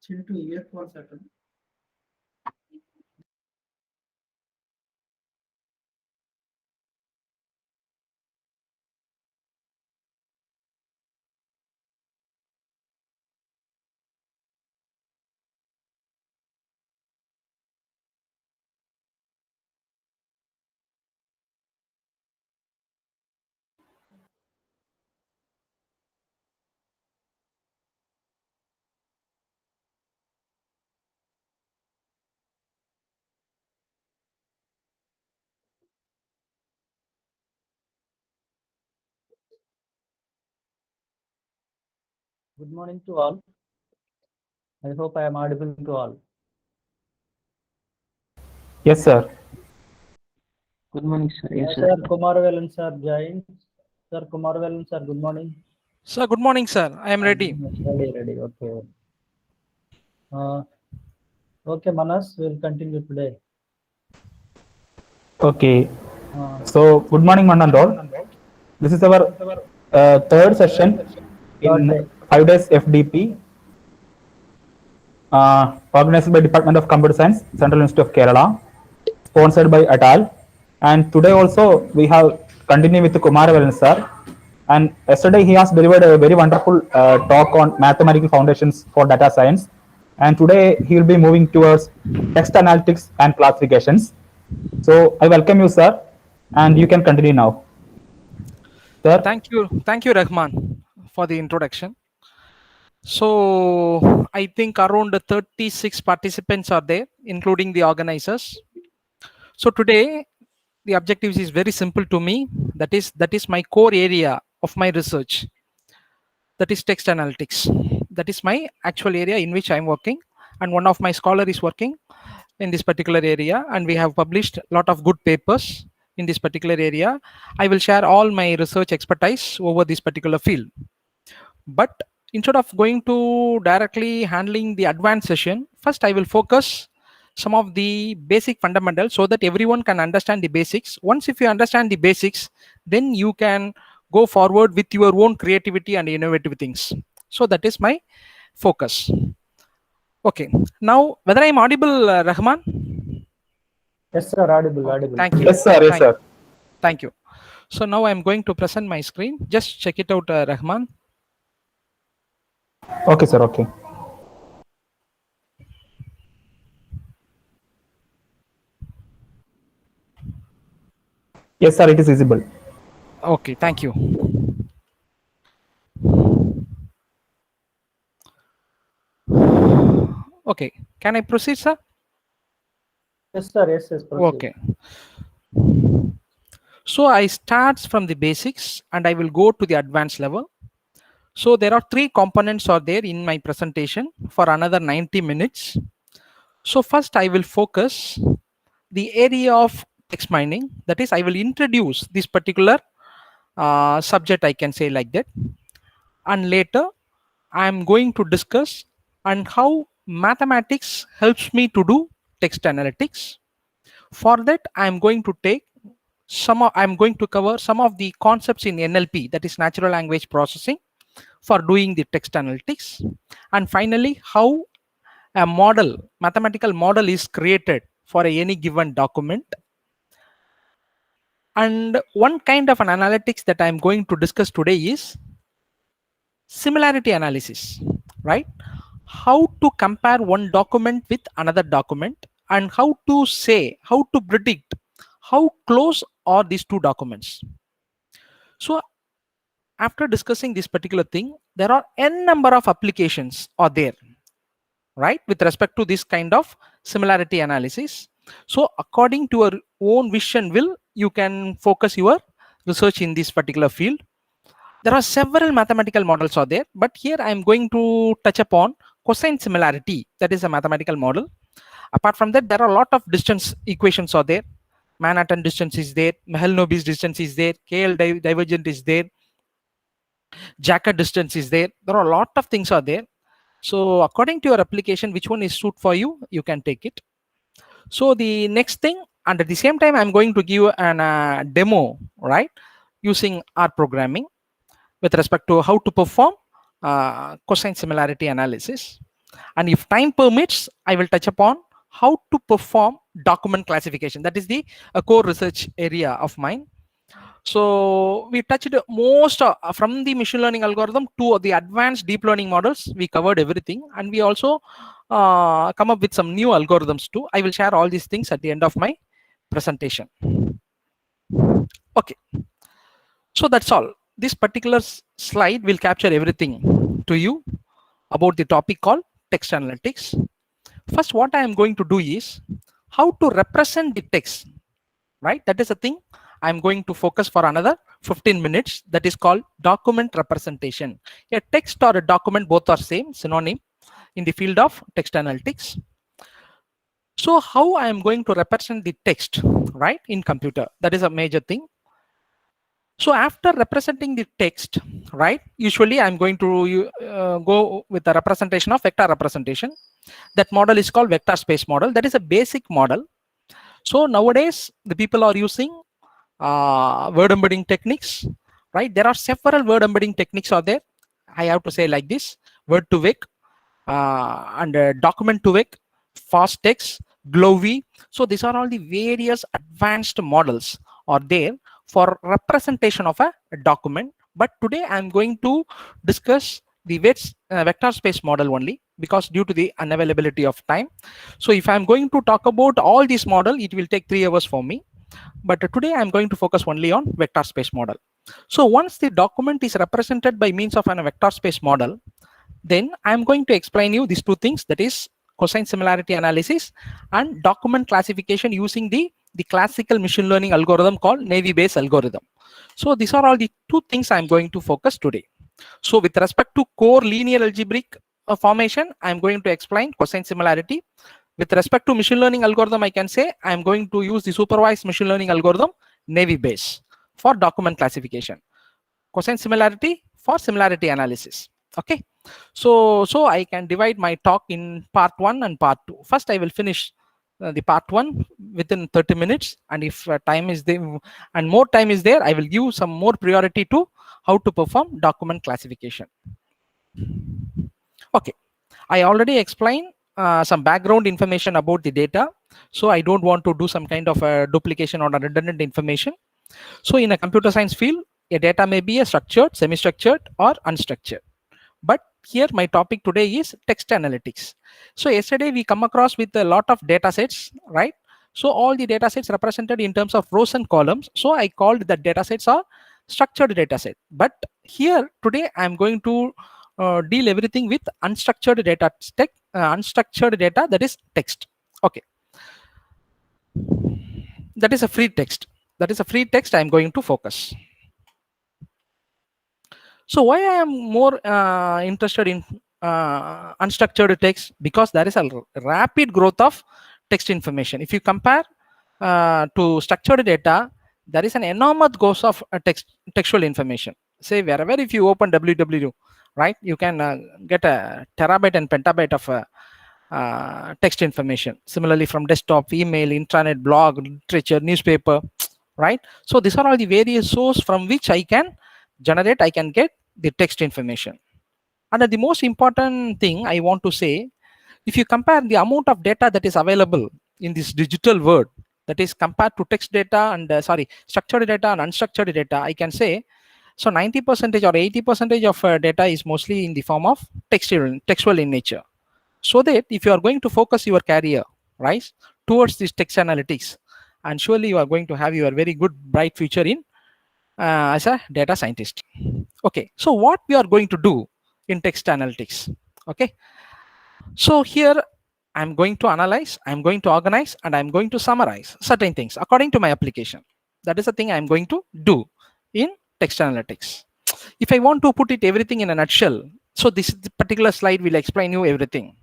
Chintu earphones atom. Good morning to all. I hope I am audible to all. Yes, sir. Good morning, sir. Yes, sir. Sir Kumarvelan sir joined. Sir Kumarvelan sir, good morning. Sir, good morning, sir. I am ready. Ready. Okay. Okay, Manas, we'll continue today. Okay. So, good morning, one and all. This is our third session in 5 days FDP, organized by Department of Computer Science, Central Institute of Kerala, sponsored by Atal. And today also we have continued with Kumaravalan sir. And yesterday he has delivered a very wonderful talk on mathematical foundations for data science. And today he will be moving towards text analytics and classifications. So I welcome you, sir, and you can continue now. Sir? Thank you, Rahman, for the introduction. So I think around 36 participants are there, including the organizers. So today the objectives is very simple to me. That is my core area of my research. That is text analytics. That is my actual area in which I'm working, and one of my scholar is working in this particular area, and we have published a lot of good papers in this particular area. I will share all my research expertise over this particular field. But instead of going to directly handling the advanced session, first I will focus some of the basic fundamentals so that everyone can understand the basics. Once if you understand the basics, then you can go forward with your own creativity and innovative things. So that is my focus. Okay, now whether I'm audible, Rahman? Yes, sir, audible. Thank you. Yes, sir. Yes, sir. Thank you. So now I'm going to present my screen. Just check it out, Rahman. Okay, sir. Okay. Yes, sir. It is visible. Okay, thank you. Okay, can I proceed, sir? Yes, sir. Yes, proceed. Okay. So I start from the basics and I will go to the advanced level. So there are three components are there in my presentation for another 90 minutes. So first I will focus the area of text mining. That is, I will introduce this particular subject, I can say like that. And later I am going to discuss on how mathematics helps me to do text analytics. For that, I am going to cover some of the concepts in NLP, that is natural language processing, for doing the text analytics. And finally, how a mathematical model is created for any given document. And one kind of an analytics that I'm going to discuss today is similarity analysis, right? How to compare one document with another document, and how to predict how close are these two documents. So after discussing this particular thing, there are n number of applications are there, right, with respect to this kind of similarity analysis. So according to your own vision you can focus your research in this particular field. There are several mathematical models are there, but here I am going to touch upon cosine similarity. That is a mathematical model. Apart from that, there are a lot of distance equations are there. Manhattan distance is there, Mahalanobis distance is there, KL divergent is there, Jacob distance is there. There are a lot of things are there. So according to your application, which one is suit for you, you can take it. So the next thing, and at the same time, I'm going to give an demo, right, using R programming with respect to how to perform cosine similarity analysis. And if time permits, I will touch upon how to perform document classification. That is the core research area of mine. So we touched most from the machine learning algorithm to the advanced deep learning models. We covered everything, and we also come up with some new algorithms too. I will share all these things at the end of my presentation. Okay, so that's all. This particular slide will capture everything to you about the topic called text analytics. First, what I am going to do is how to represent the text, right? That is a thing I'm going to focus for another 15 minutes. That is called document representation. A text or a document, both are same, synonym in the field of text analytics. So how I am going to represent the text, right, in computer? That is a major thing. So after representing the text, right, usually I'm going to go with the representation of vector representation. That model is called vector space model. That is a basic model. So nowadays the people are using word embedding techniques, right? There are several word embedding techniques are there. I have to say like this: word to vec, and document to vec, fast text, GloVe. So these are all the various advanced models are there for representation of a document. But today I'm going to discuss the vector space model only, because due to the unavailability of time. So if I'm going to talk about all this model, it will take 3 hours for me. But today I'm going to focus only on vector space model. So once the document is represented by means of a vector space model, then I'm going to explain you these two things, that is cosine similarity analysis and document classification using the classical machine learning algorithm called Navy Bayes algorithm. So these are all the two things I'm going to focus today. So with respect to core linear algebraic formation, I'm going to explain cosine similarity. With respect to machine learning algorithm, I can say I'm going to use the supervised machine learning algorithm Navy Bayes for document classification. Cosine similarity for similarity analysis. Okay. So I can divide my talk in part 1 and part 2. First, I will finish the part 1 within 30 minutes. And if time is there and more time is there, I will give some more priority to how to perform document classification. Okay. I already explained some background information about the data. So I don't want to do some kind of a duplication or a redundant information. So in a computer science field, a data may be a structured, semi-structured, or unstructured. But here my topic today is text analytics. So yesterday we come across with a lot of data sets, right? So all the data sets represented in terms of rows and columns. So I called the data sets are structured data set. But here today I'm going to deal everything with unstructured data, unstructured data, that is text. Okay. That is a free text. That is a free text I'm going to focus. So why I am more interested in unstructured text? Because there is a rapid growth of text information. If you compare to structured data, there is an enormous growth of textual information. Say wherever if you open www, right, you can get a terabyte and petabyte of text information. Similarly, from desktop, email, intranet, blog, literature, newspaper, right? So these are all the various sources from which I can get the text information. And the most important thing I want to say, if you compare the amount of data that is available in this digital world, that is compared to text data and structured data and unstructured data, I can say, so 90% or 80% of data is mostly in the form of textual in nature. So that if you are going to focus your career, right, towards this text analytics, and surely you are going to have your very good bright future in as a data scientist. Okay, so what we are going to do in text analytics? Okay, so here I'm going to analyze, I'm going to organize, and I'm going to summarize certain things according to my application. That is the thing I'm going to do in text analytics. If I want to put it everything in a nutshell, so this particular slide will explain you everything.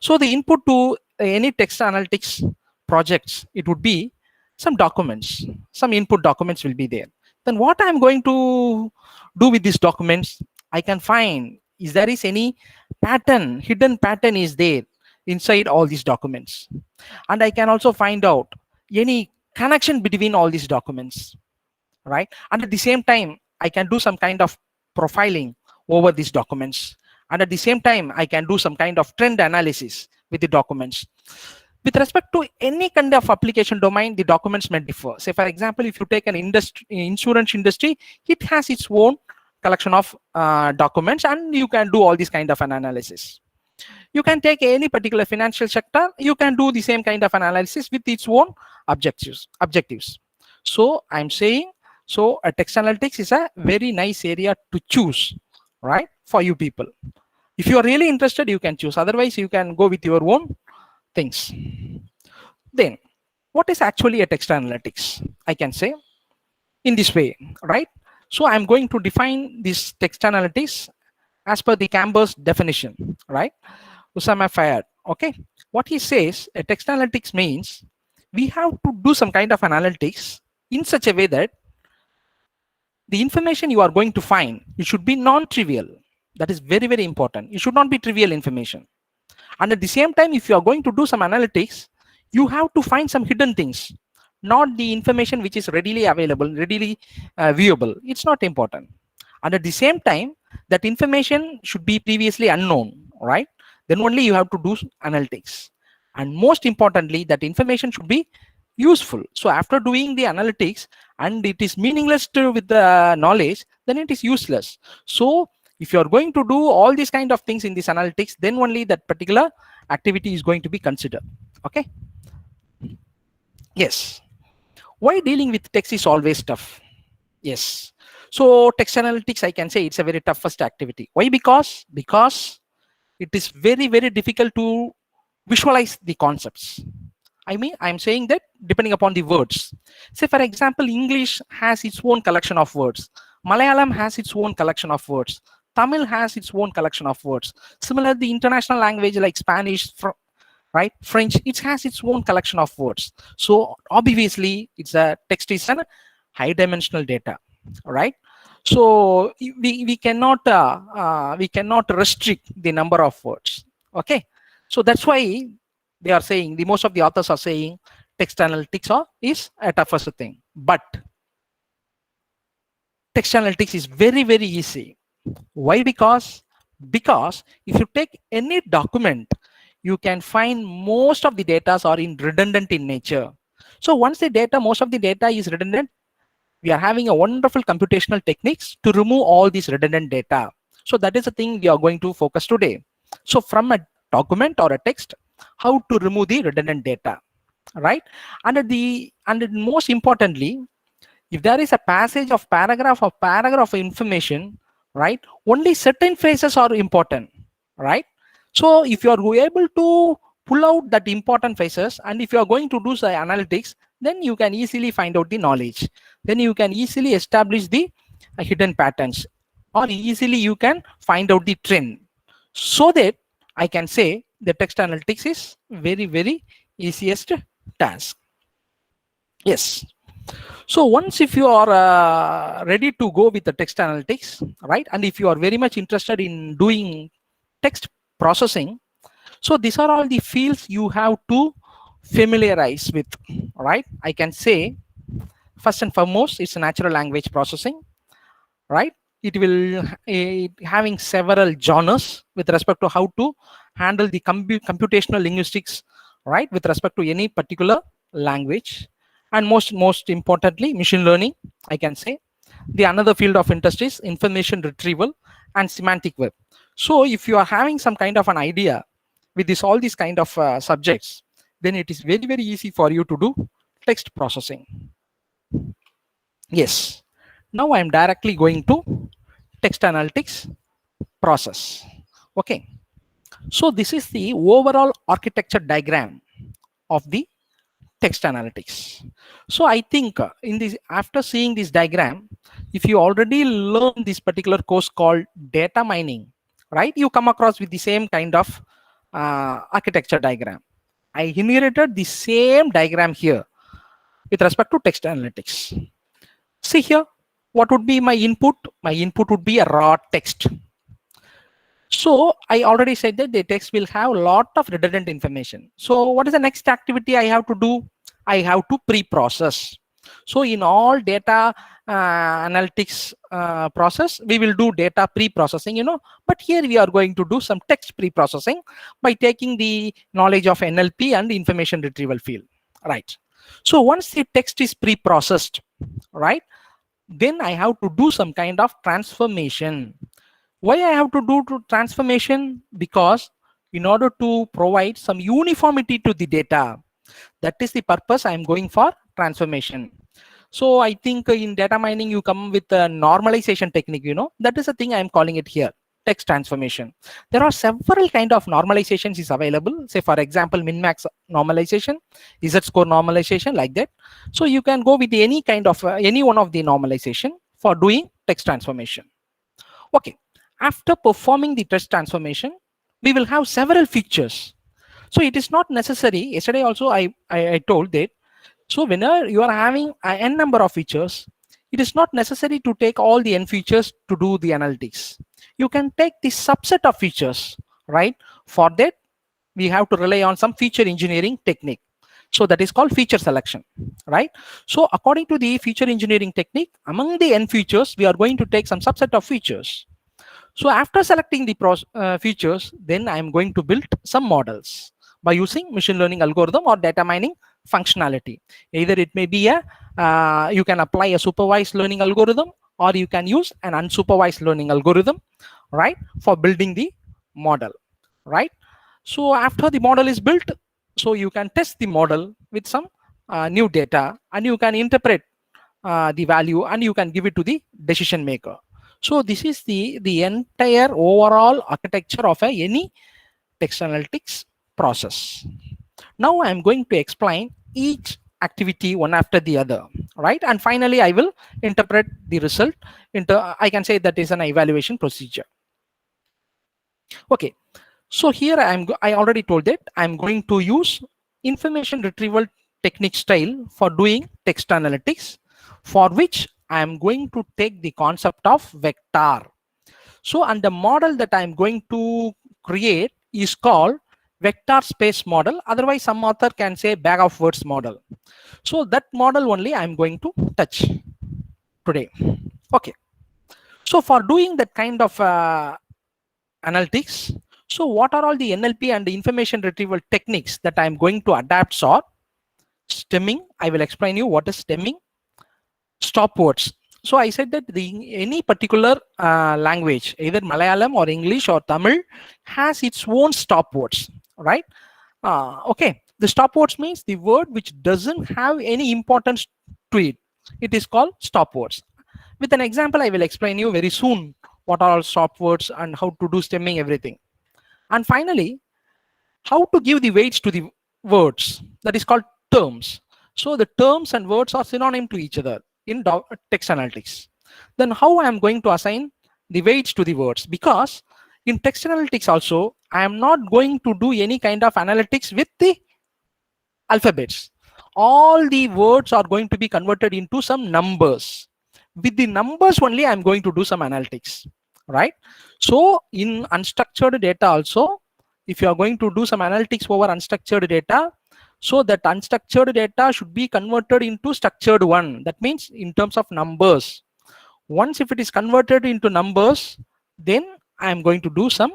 So the input to any text analytics projects, it would be some documents, some input documents will be there. Then what I'm going to do with these documents, I can find is there is any pattern, hidden pattern is there inside all these documents. And I can also find out any connection between all these documents, right? And at the same time, I can do some kind of profiling over these documents. And at the same time, I can do some kind of trend analysis with the documents. With respect to any kind of application domain, the documents may differ. Say, for example, if you take an insurance industry, it has its own collection of documents, and you can do all these kind of an analysis. You can take any particular financial sector, you can do the same kind of analysis with its own objectives. So I'm saying, so text analytics is a very nice area to choose, right, for you people. If you are really interested, you can choose. Otherwise, you can go with your own things. Then, what is actually a text analytics? I can say in this way, right? So I'm going to define this text analytics as per the Camber's definition, right? Usama Fayad. Okay, what he says, a text analytics means we have to do some kind of analytics in such a way that the information you are going to find, it should be non-trivial. That is very, very important. It should not be trivial information. And at the same time, if you are going to do some analytics, you have to find some hidden things, not the information which is readily available, readily viewable. It's not important. And at the same time, that information should be previously unknown, right? Then only you have to do analytics. And most importantly, that information should be useful. So after doing the analytics and it is meaningless with the knowledge, then it is useless. So if you are going to do all these kind of things in this analytics, then only that particular activity is going to be considered. Okay. Yes. Why dealing with text is always tough? Yes. So text analytics, I can say it's a very toughest activity. Why? Because it is very, very difficult to visualize the concepts. I mean, I'm saying that depending upon the words. Say, for example, English has its own collection of words. Malayalam has its own collection of words. Tamil has its own collection of words. Similarly, the international language like Spanish, right, French, it has its own collection of words. So obviously, it's a text is a high dimensional data, right? So we cannot restrict the number of words. Okay, so that's why they are saying, the most of the authors are saying text analytics is a toughest thing. But text analytics is very, very easy. Why? Because if you take any document, you can find most of the data are redundant in nature. So once the data, most of the data is redundant, we are having a wonderful computational techniques to remove all these redundant data. So that is the thing we are going to focus today. So from a document or a text, how to remove the redundant data, right? And most importantly, if there is a passage of paragraph of information, right, only certain phrases are important, right? So if you are able to pull out that important phrases, and if you are going to do the analytics, then you can easily find out the knowledge. Then you can easily establish the hidden patterns, or easily you can find out the trend. So that I can say the text analytics is very, very easiest task. Yes. So once if you are ready to go with the text analytics, right, and if you are very much interested in doing text processing, so these are all the fields you have to familiarize with, right? I can say first and foremost, it's natural language processing, right? It will having several genres with respect to how to handle the computational linguistics, right, with respect to any particular language. And most importantly, machine learning, I can say. The another field of interest is information retrieval and semantic web. So if you are having some kind of an idea with all these kind of subjects, then it is very, very easy for you to do text processing. Yes. Now I am directly going to text analytics process. Okay. So this is the overall architecture diagram of the text analytics. So I think in this, after seeing this diagram, if you already learned this particular course called data mining, right, you come across with the same kind of architecture diagram. I inherited the same diagram here with respect to text analytics. See here, what would be my input? My input would be a raw text. So I already said that the text will have a lot of redundant information. So what is the next activity I have to do? I have to pre-process. So in all data analytics process, we will do data pre-processing, but here we are going to do some text pre-processing by taking the knowledge of NLP and information retrieval field, right? So once the text is pre-processed, right, then I have to do some kind of transformation. Why I have to do transformation? Because in order to provide some uniformity to the data, that is the purpose I am going for transformation. So I think in data mining, you come with a normalization technique, that is the thing I am calling it here, text transformation. There are several kind of normalizations is available. Say for example, min-max normalization, z-score normalization, like that. So you can go with any kind of, any one of the normalization for doing text transformation. Okay, after performing the text transformation, we will have several features. So it is not necessary. Yesterday also I told that. So whenever you are having n number of features, it is not necessary to take all the n features to do the analytics. You can take the subset of features, right? For that, we have to rely on some feature engineering technique. So that is called feature selection, right? So according to the feature engineering technique, among the n features, we are going to take some subset of features. So after selecting the features, then I am going to build some models by using machine learning algorithm or data mining functionality. Either it may be you can apply a supervised learning algorithm, or you can use an unsupervised learning algorithm, right, for building the model, right? So after the model is built, so you can test the model with some new data, and you can interpret the value, and you can give it to the decision maker. So this is the entire overall architecture of any text analytics process. Now I am going to explain each activity one after the other, right? And finally, I will interpret the result into, I can say that is an evaluation procedure. Okay, so here I already told that I'm going to use information retrieval technique style for doing text analytics, for which I am going to take the concept of vector. So, and the model that I'm going to create is called vector space model. Otherwise, some author can say bag of words model. So that model only I'm going to touch today. Okay. So for doing that kind of analytics, so what are all the NLP and the information retrieval techniques that I'm going to adapt? Are stemming. I will explain you what is stemming. Stop words. So I said that any particular language, either Malayalam or English or Tamil, has its own stop words, right? Okay, the stop words means the word which doesn't have any importance to it. It is called stop words. With an example, I will explain you very soon what are all stop words and how to do stemming, everything. And finally, how to give the weights to the words, that is called terms. So the terms and words are synonym to each other in text analytics. Then how I am going to assign the weights to the words? Because in text analytics also, I am not going to do any kind of analytics with the alphabets. All the words are going to be converted into some numbers. With the numbers only, I am going to do some analytics, right? So in unstructured data also, if you are going to do some analytics over unstructured data, so that unstructured data should be converted into structured one. That means in terms of numbers. Once if it is converted into numbers, then I am going to do some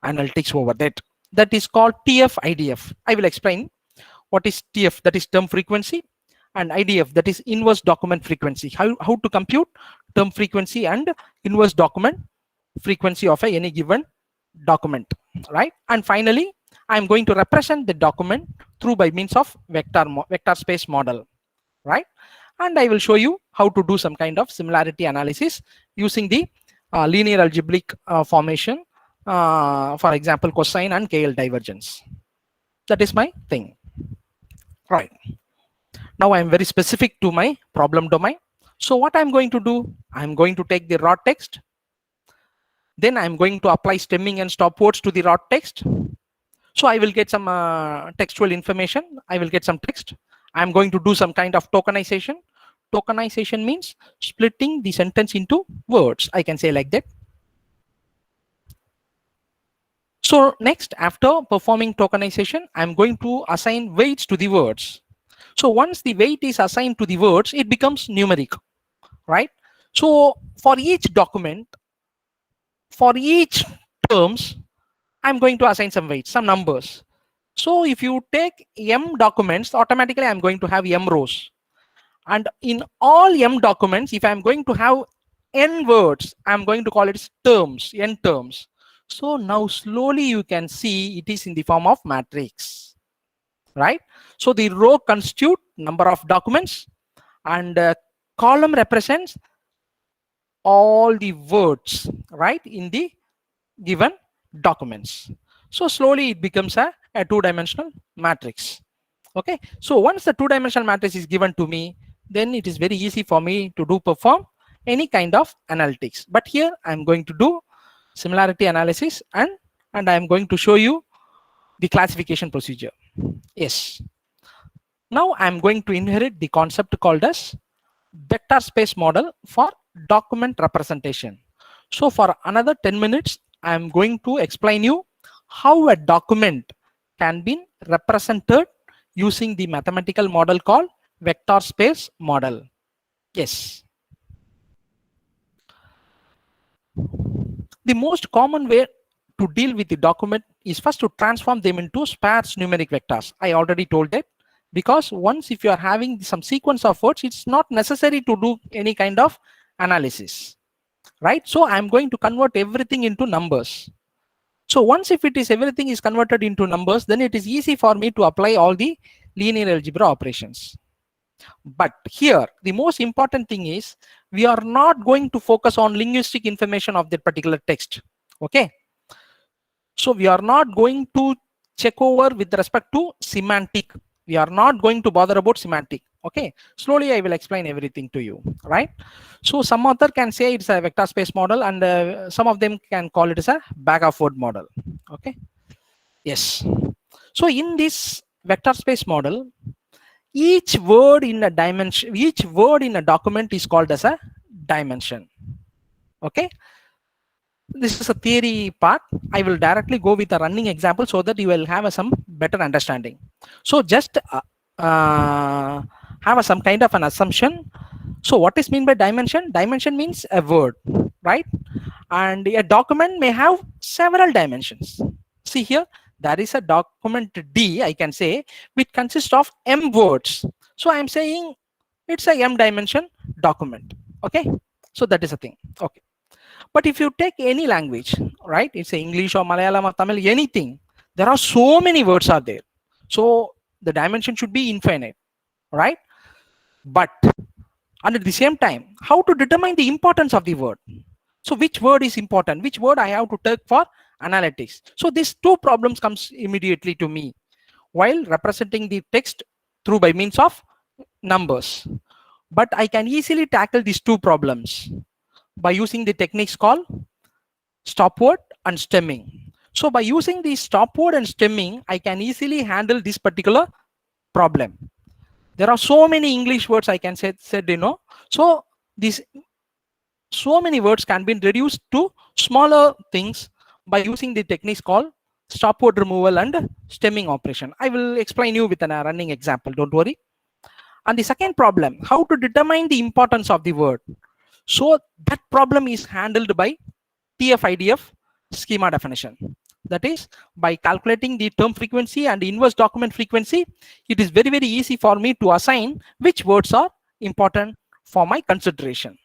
analytics over that. That is called TF IDF. I will explain what is TF, that is term frequency, and IDF, that is inverse document frequency. How to compute term frequency and inverse document frequency of any given document, right? And finally, I am going to represent the document through by means of vector space model, right? And I will show you how to do some kind of similarity analysis using the linear algebraic formation, for example, cosine and KL divergence. That is my thing, right? Now I am very specific to my problem domain. So what I'm going to do, I'm going to take the raw text. Then I'm going to apply stemming and stop words to the raw text. So I will get some textual information. I will get some text. I'm going to do some kind of tokenization. Tokenization means splitting the sentence into words. I can say like that. So next, after performing tokenization, I'm going to assign weights to the words. So once the weight is assigned to the words, it becomes numeric. right? So for each document, for each terms, I'm going to assign some weights, some numbers. So if you take M documents, automatically I'm going to have M rows. And in all M documents, if I'm going to have N words, I'm going to call it terms, N terms. So now slowly you can see it is in the form of matrix, right? So the row constitute number of documents, and column represents all the words, right, in the given documents. So slowly it becomes a two-dimensional matrix. Okay, so once the two-dimensional matrix is given to me, then it is very easy for me to perform any kind of analytics. But here I'm going to do similarity analysis, and I'm going to show you the classification procedure. Yes, now I'm going to inherit the concept called as vector space model for document representation. So for another 10 minutes, I'm going to explain you how a document can be represented using the mathematical model called vector space model. Yes. The most common way to deal with the document is first to transform them into sparse numeric vectors. I already told that, because once if you are having some sequence of words, it's not necessary to do any kind of analysis, right? So I'm going to convert everything into numbers. So once if it is everything is converted into numbers, then it is easy for me to apply all the linear algebra operations. But here the most important thing is we are not going to focus on linguistic information of that particular text. Okay, so we are not going to check over with respect to semantic. We are not going to bother about semantic. Okay, slowly I will explain everything to you, right? So some author can say it's a vector space model, and some of them can call it as a bag of word model. Okay, yes. So in this vector space model, each word in a dimension, each word in a document is called as a dimension. Okay, this is a theory part. I will directly go with a running example so that you will have some better understanding. So just have some kind of an assumption. So what is mean by dimension? Dimension means a word, right? And a document may have several dimensions. See here, there is a document D, I can say, which consists of M words. So I am saying it's a M dimension document. Okay, so that is a thing. Okay, but if you take any language, right, it's English or Malayalam or Tamil, anything, there are so many words are there. So the dimension should be infinite, right? But and at the same time, how to determine the importance of the word? So which word is important? Which word I have to take for analytics? So these two problems comes immediately to me while representing the text through by means of numbers. But I can easily tackle these two problems by using the techniques called stopword and stemming. So by using the stopword and stemming, I can easily handle this particular problem. There are so many English words I can say, so these so many words can be reduced to smaller things by using the techniques called stopword removal and stemming operation. I will explain you with a running example, don't worry. And the second problem, how to determine the importance of the word. So that problem is handled by TF-IDF schema definition. That is, by calculating the term frequency and the inverse document frequency, it is very, very easy for me to assign which words are important for my consideration.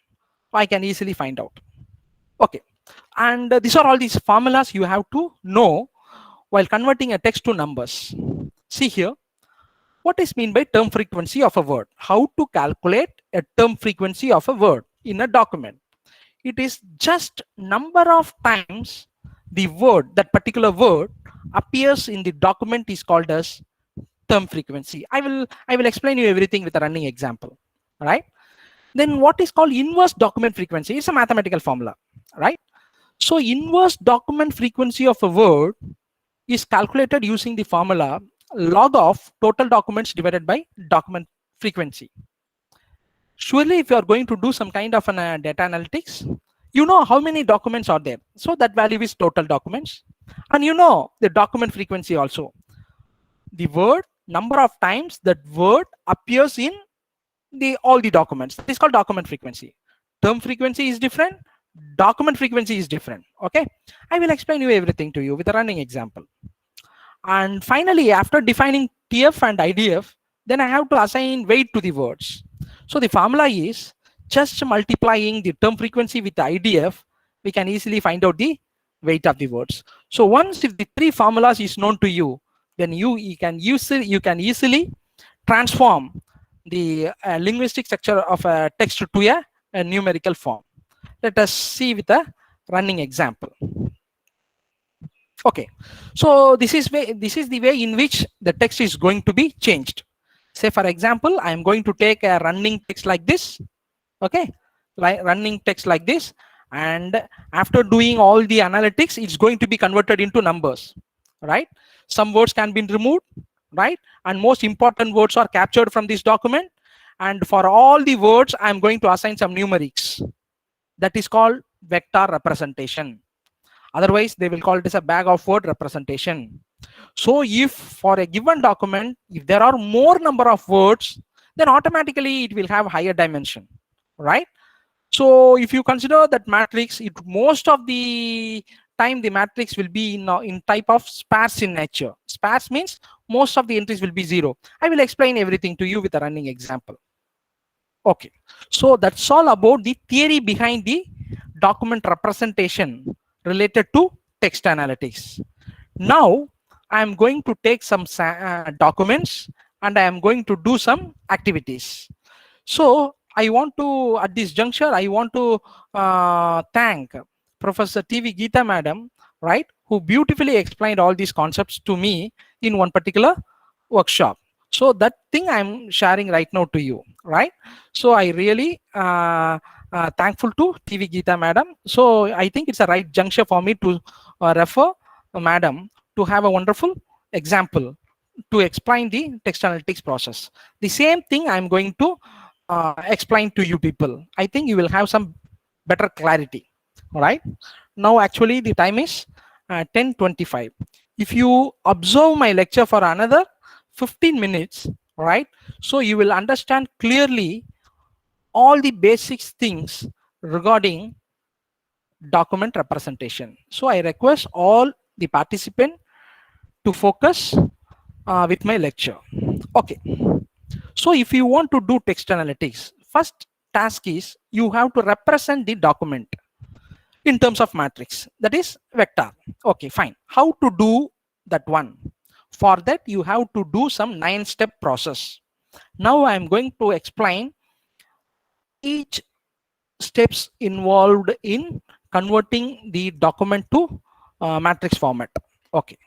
I can easily find out. Okay, and these are all these formulas you have to know while converting a text to numbers. See here, what is mean by term frequency of a word? How to calculate a term frequency of a word in a document? It is just number of times the word, that particular word, appears in the document is called as term frequency. I will explain you everything with a running example. All right. Then what is called inverse document frequency? It's a mathematical formula, right? So inverse document frequency of a word is calculated using the formula log of total documents divided by document frequency. Surely if you are going to do some kind of an data analytics, you know how many documents are there. So that value is total documents. And you know the document frequency also. The word, number of times that word appears in all the documents. This is called document frequency. term frequency is different, document frequency is different. Okay, I will explain you everything to you with a running example. And finally, after defining TF and IDF, then I have to assign weight to the words. So the formula is just multiplying the term frequency with the IDF, we can easily find out the weight of the words. So once if the three formulas is known to you, then you can easily transform the linguistic structure of a text to a numerical form. Let us see with a running example. Okay, so this is the way in which the text is going to be changed. Say for example, I am going to take a running text like this. Okay, like running text like this, and after doing all the analytics, it's going to be converted into numbers, right? Some words can be removed, right? And most important words are captured from this document. And for all the words, I'm going to assign some numerics. That is called vector representation. Otherwise, they will call it as a bag of word representation. So if for a given document, if there are more number of words, then automatically it will have higher dimension, right? So if you consider that matrix, most of the time the matrix will be in type of sparse in nature. Sparse means most of the entries will be 0. I will explain everything to you with a running example. Okay, so that's all about the theory behind the document representation related to text analytics. Now I am going to take some documents and I am going to do some activities. So I want to, at this juncture, I want to thank Professor TV Geeta Madam, right, who beautifully explained all these concepts to me in one particular workshop. So that thing I'm sharing right now to you, right? So I really thankful to TV Geeta Madam. So I think it's a right juncture for me to refer Madam to have a wonderful example to explain the text analytics process. The same thing I'm going to explain to you people. I think you will have some better clarity. All right. Now actually the time is 10:25. If you observe my lecture for another 15 minutes, right? So you will understand clearly all the basic things regarding document representation. So I request all the participants to focus with my lecture. Okay. So if you want to do text analytics, first task is you have to represent the document in terms of matrix, that is vector. Okay, fine. How to do that one? For that, you have to do some 9-step process. Now I am going to explain each steps involved in converting the document to matrix format. Okay,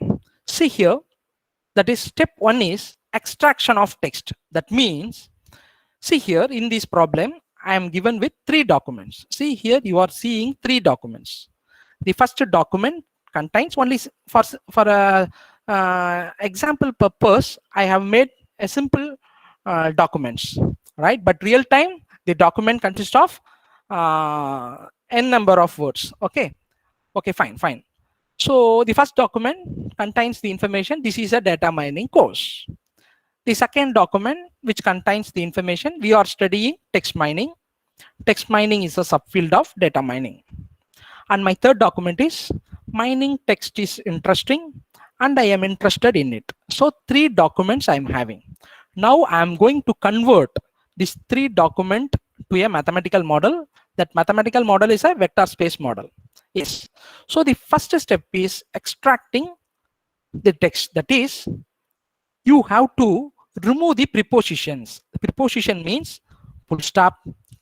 see here, that is step 1 is extraction of text. That means, see here in this problem, I am given with 3 documents. See here, you are seeing 3 documents. The first document contains only for example purpose, I have made a simple documents, right? But real time, the document consists of n number of words. Okay, okay, fine. So the first document contains the information. This is a data mining course. The second document, which contains the information, we are studying text mining. Text mining is a subfield of data mining. And my third document is mining text is interesting and I am interested in it. So 3 documents I am having. Now I am going to convert this 3 document to a mathematical model. That mathematical model is a vector space model. Yes. So the first step is extracting the text. That is, you have to remove the prepositions. The preposition means full stop,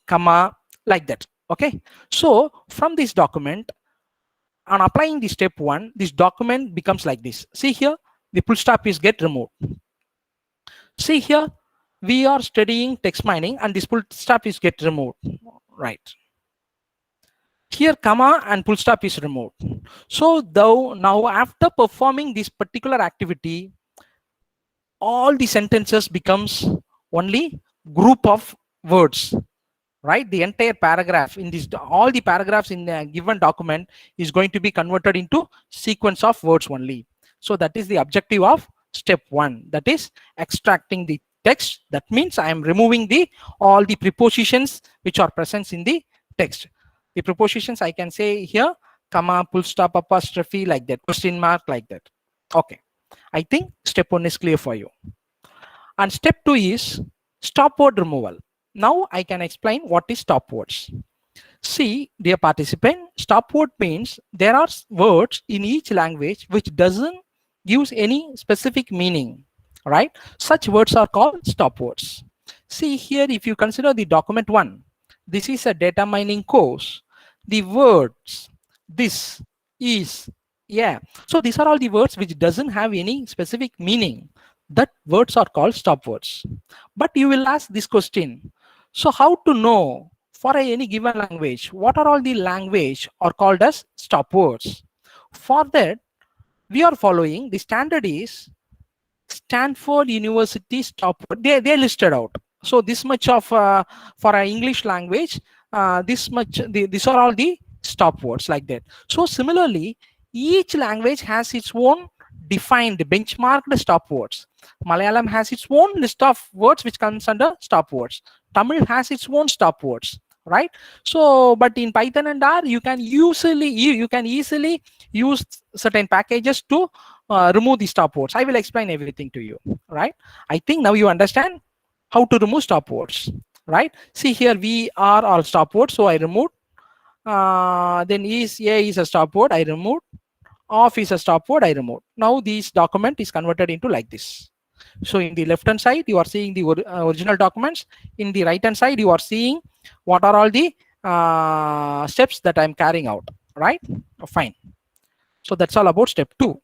comma, like that. Okay. So from this document, on applying the step 1, this document becomes like this. See here, the full stop is get removed. See here, we are studying text mining and this full stop is get removed, right? Here, comma and full stop is removed. So though now after performing this particular activity, all the sentences becomes only group of words, right? The entire paragraph in this, all the paragraphs in the given document is going to be converted into sequence of words only. So that is the objective of step 1, that is extracting the text. That means I am removing all the prepositions which are present in the text. The prepositions I can say here, comma, full stop, apostrophe, like that, question mark, like that. Okay. I think step 1 is clear for you. And step 2 is stop word removal. Now I can explain what is stop words. See, dear participant, stop word means there are words in each language which doesn't use any specific meaning, right? Such words are called stop words. See here, if you consider the document 1, this is a data mining course. The words, this, is, yeah. So these are all the words which doesn't have any specific meaning. That words are called stop words. But you will ask this question. So how to know for any given language, what are all the language are called as stop words? For that, we are following the standard is Stanford University stop word. They listed out. So this much of for an English language, this much. These are all the stop words like that. So similarly, each language has its own defined benchmarked stop words. Malayalam has its own list of words which comes under stop words. Tamil has its own stop words, right? So, but in Python and R, you can easily use certain packages to remove the stop words. I will explain everything to you, right? I think now you understand how to remove stop words, right? See here, we are all stop words, so I removed. Then is a is a stop word, I removed. Off is a stop word, I removed. Now this document is converted into like this. So in the left hand side, you are seeing the original documents. In the right hand side, you are seeing what are all the steps that I'm carrying out, right? Fine. So that's all about step 2.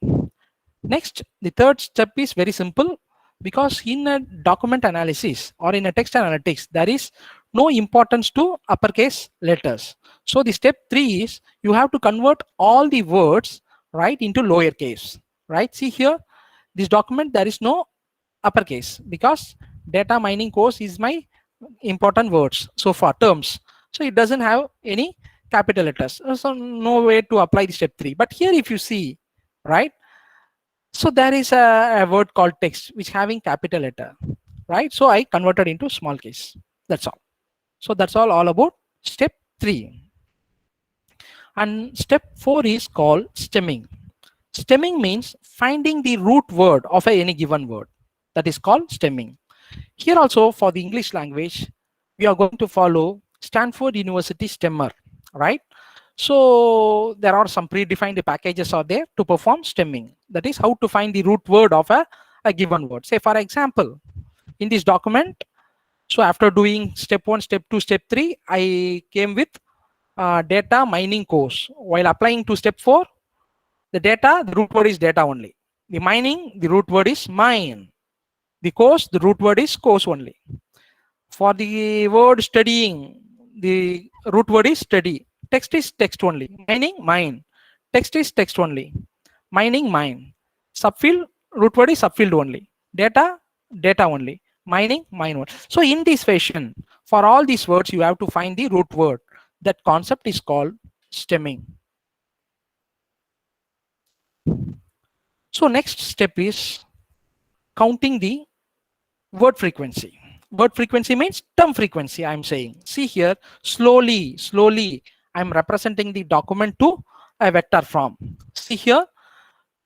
Next, the third step is very simple, because in a document analysis or in a text analytics, there is no importance to uppercase letters. So the step 3 is you have to convert all the words, right, into lowercase, right? See here, this document, there is no uppercase because data mining course is my important words so far, terms. So it doesn't have any capital letters. So no way to apply the step 3. But here if you see, right, so there is a word called text which having capital letter, right? So I converted into small case. That's all. So that's all about step 3. And step 4 is called stemming. Stemming means finding the root word of any given word. That is called stemming. Here also for the English language, we are going to follow Stanford University Stemmer, right? So there are some predefined packages are there to perform stemming. That is how to find the root word of a given word. Say for example, in this document, so after doing step 1, step 2, step 3, I came with data mining course. While applying to step 4, the data, the root word is data only. The mining, the root word is mine. The course, the root word is course only. For the word studying, the root word is study. Text is text only. Mining, mine. Text is text only. Mining, mine. Subfield, root word is subfield only. Data, data only. Mining, mine word. So in this fashion, for all these words, you have to find the root word. That concept is called stemming. So next step is counting the word frequency. Word frequency means term frequency, I'm saying. See here, slowly, I'm representing the document to a vector form. See here.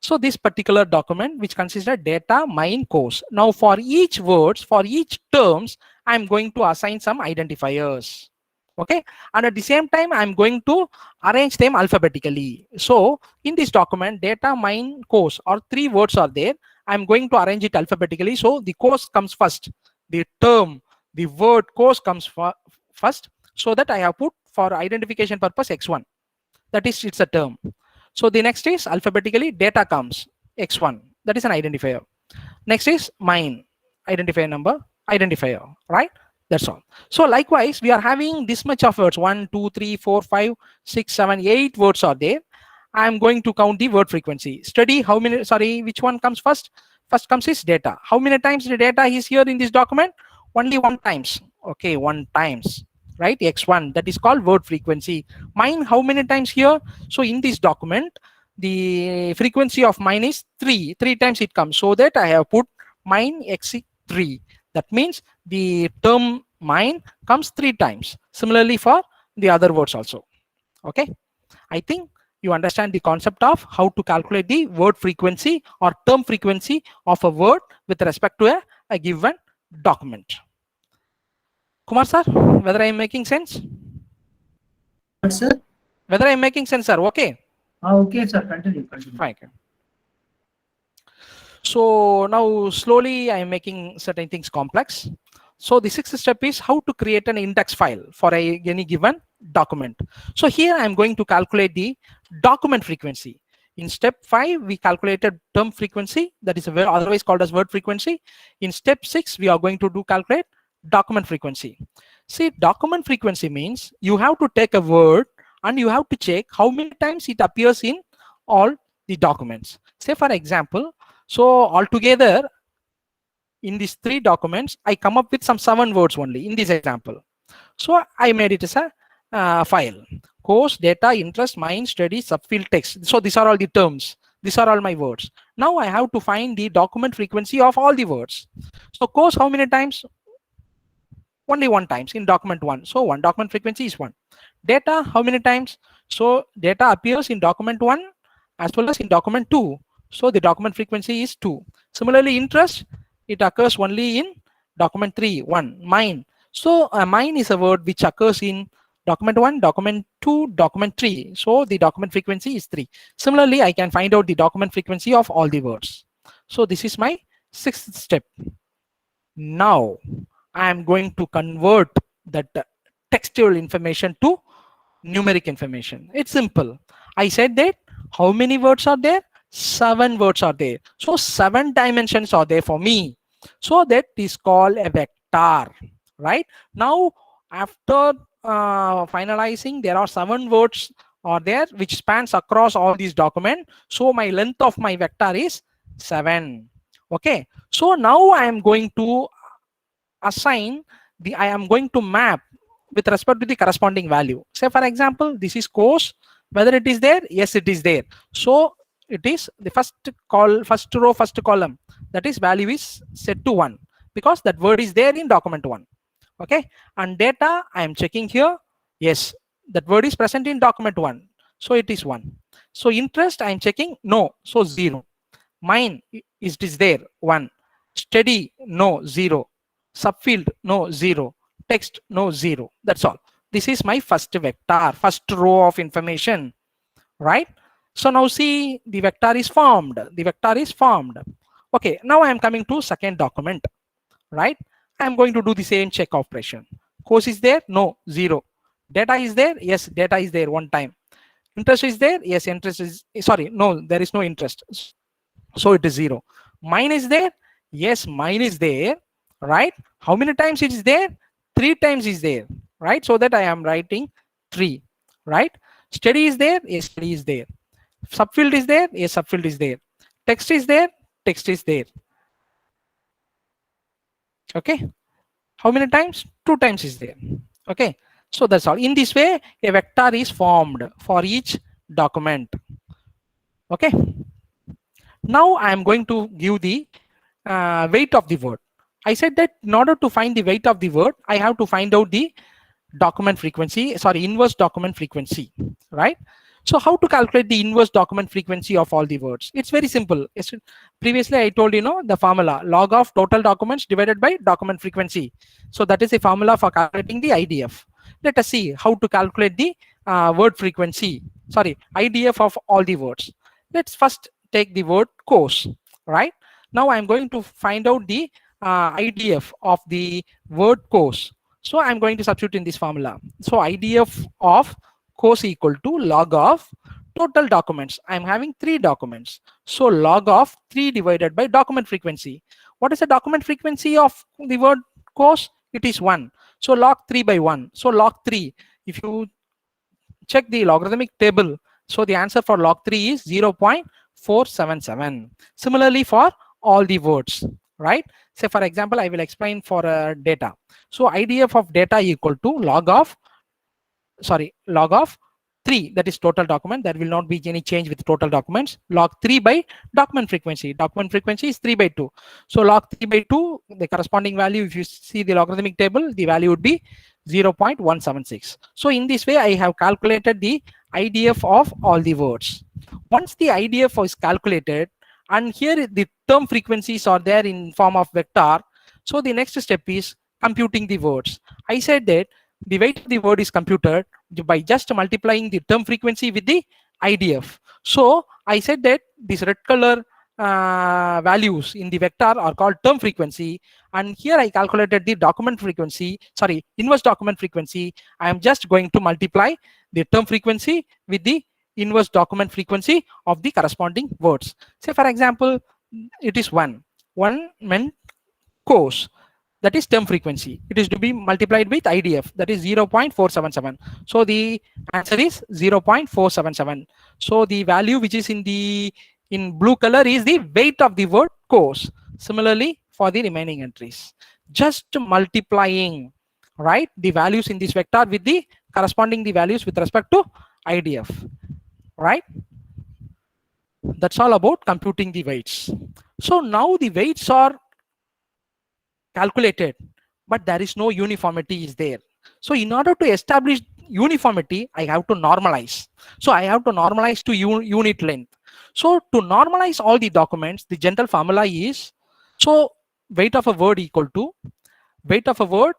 So this particular document, which consists of data mine course. Now for each words, for each terms, I'm going to assign some identifiers. Okay. And at the same time, I'm going to arrange them alphabetically. So in this document, data mine course or 3 words are there. I'm going to arrange it alphabetically. So the course comes first. The term, the word course comes first. So that I have put for identification purpose X1. That is, it's a term. So the next is alphabetically data comes X1. That is an identifier. Next is mine, identifier number, identifier, right? That's all. So likewise, we are having this much of words. 1, 2, 3, 4, 5, 6, 7, 8 words are there. I'm going to count the word frequency. Study how many, sorry, which one comes first? First comes is data. How many times the data is here in this document? Only 1 times. Okay, 1 times, right? X1, that is called word frequency. Mine, how many times here? So in this document, the frequency of mine is 3. 3 times it comes. So that I have put mine X3. That means the term mine comes 3 times. Similarly for the other words also. Okay, I think you understand the concept of how to calculate the word frequency or term frequency of a word with respect to a given document. Kumar sir, whether I am making sense? What, sir? Whether I am making sense, sir? Okay. Okay, sir. Continue. Fine. So now slowly I am making certain things complex. So the sixth step is how to create an index file for any given document. So here I am going to calculate the document frequency. In step 5, we calculated term frequency, that is otherwise called as word frequency. In step 6, we are going to calculate document frequency. See, document frequency means you have to take a word and you have to check how many times it appears in all the documents. Say for example, so altogether in these 3 documents, I come up with some 7 words only in this example. So I made it as a file. Course, data, interest, mind, study, subfield, text. So these are all the terms. These are all my words. Now I have to find the document frequency of all the words. So course, how many times? Only 1 times in document 1. So 1 document frequency is 1. Data, how many times? So data appears in document 1 as well as in document 2. So the document frequency is 2. Similarly, interest, it occurs only in document 3, 1. Mind. So mind is a word which occurs in document 1, document 2, document 3. So the document frequency is 3. Similarly, I can find out the document frequency of all the words. So this is my 6th step. Now I am going to convert that textual information to numeric information. It's simple. I said that how many words are there? 7 words are there. So 7 dimensions are there for me. So that is called a vector, right? Now after finalizing, there are 7 words are there which spans across all these documents. So my length of my vector is 7. Okay. So now I am going to assign I am going to map with respect to the corresponding value. Say for example, this is course. Whether it is there? Yes, it is there. So it is the first row, first column. That is value is set to 1 because that word is there in document 1. Okay. And data, I am checking here. Yes, that word is present in document 1. So it is 1. So interest, I am checking. No. So 0. Mine, is it is there? 1. Study, no. 0. Subfield, no. 0. Text, no. 0. That's all. This is my first vector, first row of information, right? So now see, the vector is formed. The vector is formed. Okay, now I am coming to second document, right? I am going to do the same check operation. Course is there? No. 0. Data is there? Yes, data is there 1 time. Interest is there? Yes, interest is, sorry, no, there is no interest. So it is 0. Mine is there? Yes, mine is there, right? How many times it is there? 3 times is there, right? So that I am writing 3, right? Study is there? Yes, study is there. Subfield is there? Yes, subfield is there. Text is there? Text is there. Okay. How many times? 2 times is there. Okay. So that's all. In this way, a vector is formed for each document. Okay. Now I am going to give the weight of the word. I said that in order to find the weight of the word, I have to find out the document frequency, sorry, inverse document frequency, right? So how to calculate the inverse document frequency of all the words? It's very simple. Previously I told the formula, log of total documents divided by document frequency. So that is a formula for calculating the IDF. Let us see how to calculate the word frequency, sorry, IDF of all the words. Let's first take the word course, right? Now I'm going to find out the IDF of the word course. So I'm going to substitute in this formula. So IDF of course equal to log of total documents. I'm having 3 documents. So log of 3 divided by document frequency. What is the document frequency of the word course? It is 1. So log 3 by 1. So log 3. If you check the logarithmic table, so the answer for log 3 is 0.477. Similarly for all the words, right? Say for example, I will explain for data. So IDF of data equal to log of 3, that is total document. There will not be any change with total documents. Log 3 by document frequency. Document frequency is 3 by 2. So log 3 by 2, the corresponding value, if you see the logarithmic table, the value would be 0.176. So in this way, I have calculated the IDF of all the words. Once the IDF is calculated, and here the term frequencies are there in form of vector, so the next step is computing the words. I said that the weight of the word is computed by just multiplying the term frequency with the IDF. So I said that this red color values in the vector are called term frequency, and here I calculated the document frequency, sorry, inverse document frequency. I am just going to multiply the term frequency with the inverse document frequency of the corresponding words. Say for example, it is 1 meant course, that is term frequency. It is to be multiplied with IDF, that is 0.477. So the answer is 0.477. So the value which is in blue color is the weight of the word course. Similarly for the remaining entries, just multiplying, right, the values in this vector with the corresponding the values with respect to IDF, right? That's all about computing the weights. So now the weights are calculated, but there is no uniformity is there. So in order to establish uniformity, I have to normalize. So I have to normalize to unit length. So to normalize all the documents, the general formula is, so weight of a word equal to weight of a word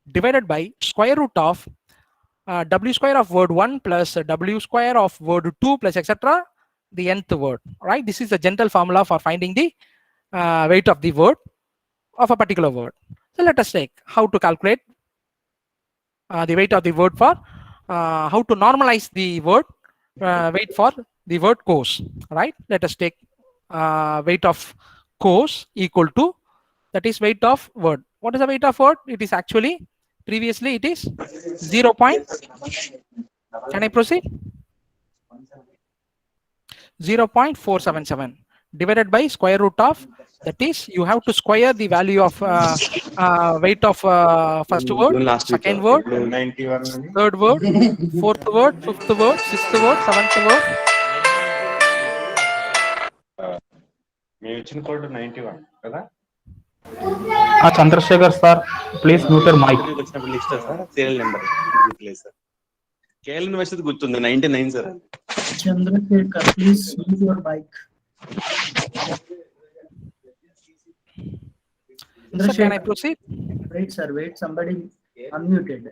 divided by square root of w square of word 1 plus w square of word 2 plus etc. the nth word, right? This is the general formula for finding the weight of the word of a particular word. So let us take how to calculate the weight of the word for how to normalize the word weight for the word course, right? Let us take weight of course equal to, that is weight of word. What is the weight of word? It is actually, previously it is 0. Can I proceed? 0.477 divided by square root of, that is you have to square the value of weight of first word, second word, third word, fourth word, fifth word, sixth word, seventh word. మేము ఇచ్చిన code 91 కదా. Chandrashekhar sir, please mute your mic. వచ్చినప్పుడు list sir, serial number గుర్తులేదు sir. KLN వచ్చేది గుర్తుంది 99 sir. Chandrasekhar, please mute your mic. Sir, can I proceed? Wait, sir, wait. Somebody unmuted.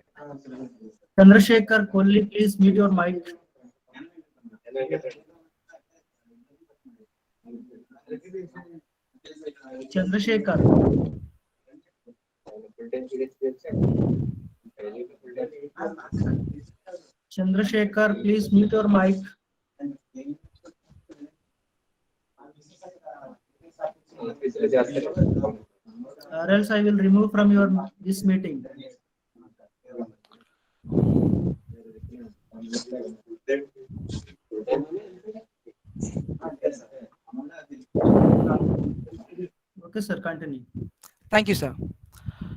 Chandrasekhar Kohli, please mute your mic. Chandrasekhar. Chandrasekhar, please mute your mic. Or else I will remove from this meeting. Okay, sir, continue. Thank you, sir.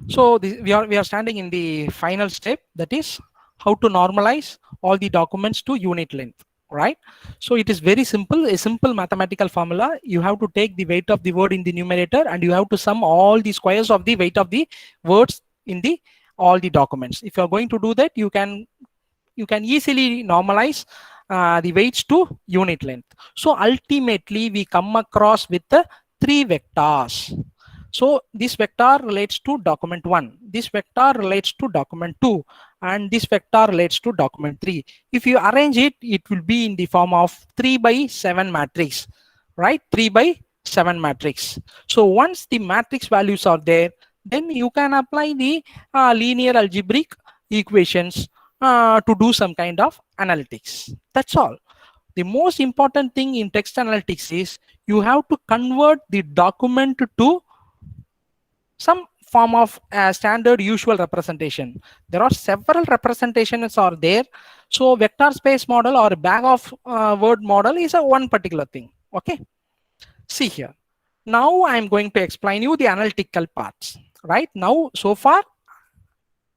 So we are standing in the final step, that is how to normalize all the documents to unit length, right? So it is very simple, a simple mathematical formula. You have to take the weight of the word in the numerator and you have to sum all the squares of the weight of the words in the all the documents. If you are going to do that, you can easily normalize the weights to unit length. So ultimately we come across with the 3 vectors. So this vector relates to document 1, this vector relates to document 2, and this vector relates to document 3. If you arrange it, it will be in the form of 3/7 matrix, right? 3/7 matrix. So once the matrix values are there, then you can apply the linear algebraic equations to do some kind of analytics. That's all. The most important thing in text analytics is you have to convert the document to some form of standard usual representation. There are several representations are there. So vector space model or bag of word model is one particular thing. Okay. See here. Now I'm going to explain you the analytical parts. Right now, so far,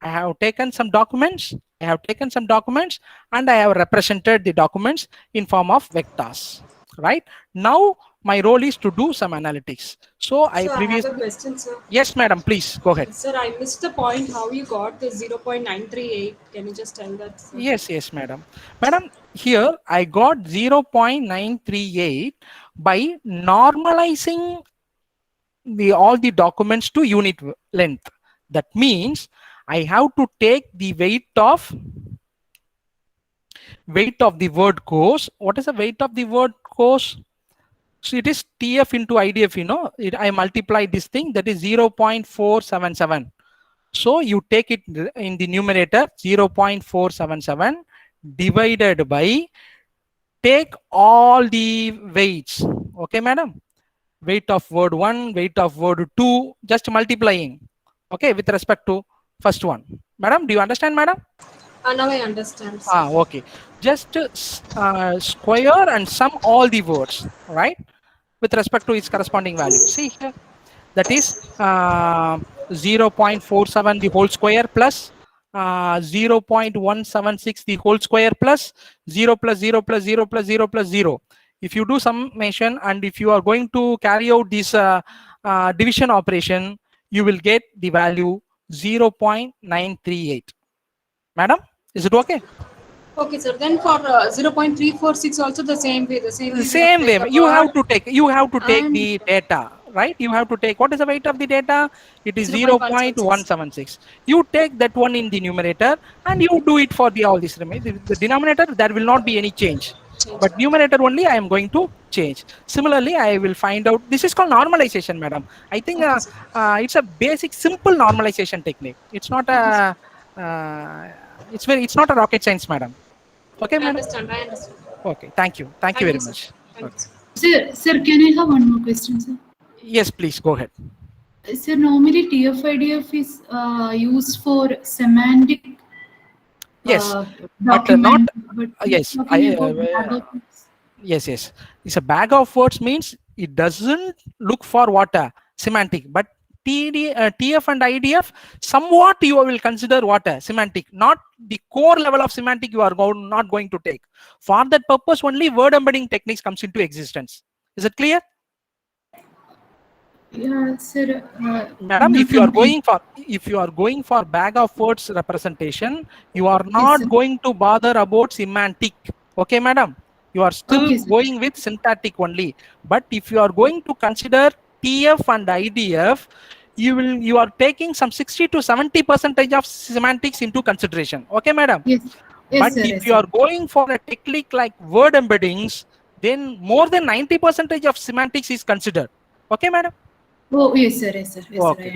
I have taken some documents. And I have represented the documents in form of vectors. Right now, my role is to do some analytics. So I So I have previously, a question, sir. yes, madam, please go ahead. Sir, I missed the point how you got the 0.938. Can you just tell that, sir? Yes, madam. Madam, here I got 0.938 by normalizing all the documents to unit length. That means I have to take the weight of the word course. What is the weight of the word course? So it is TF into IDF, I multiply this thing, that is 0.477. So you take it in the numerator, 0.477 divided by, take all the weights. Okay, madam? Weight of word 1, weight of word 2, just multiplying. Okay, with respect to first one. Madam, do you understand, madam? Now I understand, sir. Okay. Just square and sum all the words, right? With respect to its corresponding value. See here, that is 0.47 the whole square plus 0.176 the whole square plus 0 plus 0 plus 0 plus 0 plus 0. If you do summation and if you are going to carry out this division operation, you will get the value 0.938. Madam, is it okay? Okay, sir. Then for 0.346 also the same way. The same way. Same way, you have to take and the data, right? You have to take, what is the weight of the data? It is 0.176. You take that one in the numerator and you do it for all this. The denominator, there will not be any change, but numerator only I am going to change. Similarly, I will find out, this is called normalization, madam. I think it's a basic simple normalization technique. It's not a it's not a rocket science, madam. Okay, madam? I understand. Okay, thank you very much. Thank you, Sir, can I have one more question, sir? Yes, please go ahead. Sir, normally TF-IDF is used for semantic Yes, document, but yes, yes. It's a bag of words means it doesn't look for what semantic, but TF and IDF, somewhat you will consider what semantic, not the core level of semantic you are not going to take. For that purpose, only word embedding techniques comes into existence. Is it clear? Yeah, sir. Madam, if you are going for bag of words representation, you are not going to bother about semantic. Okay, madam? You are still going with syntactic only. But if you are going to consider TF and IDF, you are taking some 60 to 70% of semantics into consideration. Okay, madam? Yes. But if you are going for a technique like word embeddings, then more than 90% of semantics is considered. Okay, madam? Oh, yes, sir. Yes, sir. Yes, okay. Sir, I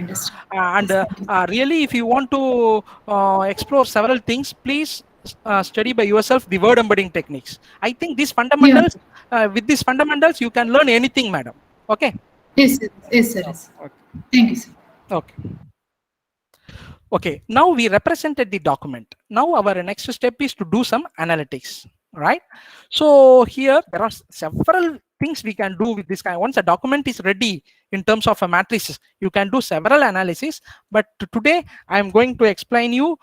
understand. And really, if you want to explore several things, please study by yourself the word embedding techniques. I think these fundamentals, with these fundamentals, you can learn anything, madam. Okay? Yes, sir. Yes, sir. Yes. Okay. Thank you, sir. Okay. Okay, now we represented the document. Now our next step is to do some analytics, right? So here there are several things we can do with this kind. Once a document is ready in terms of a matrices, you can do several analysis. But today I am going to explain you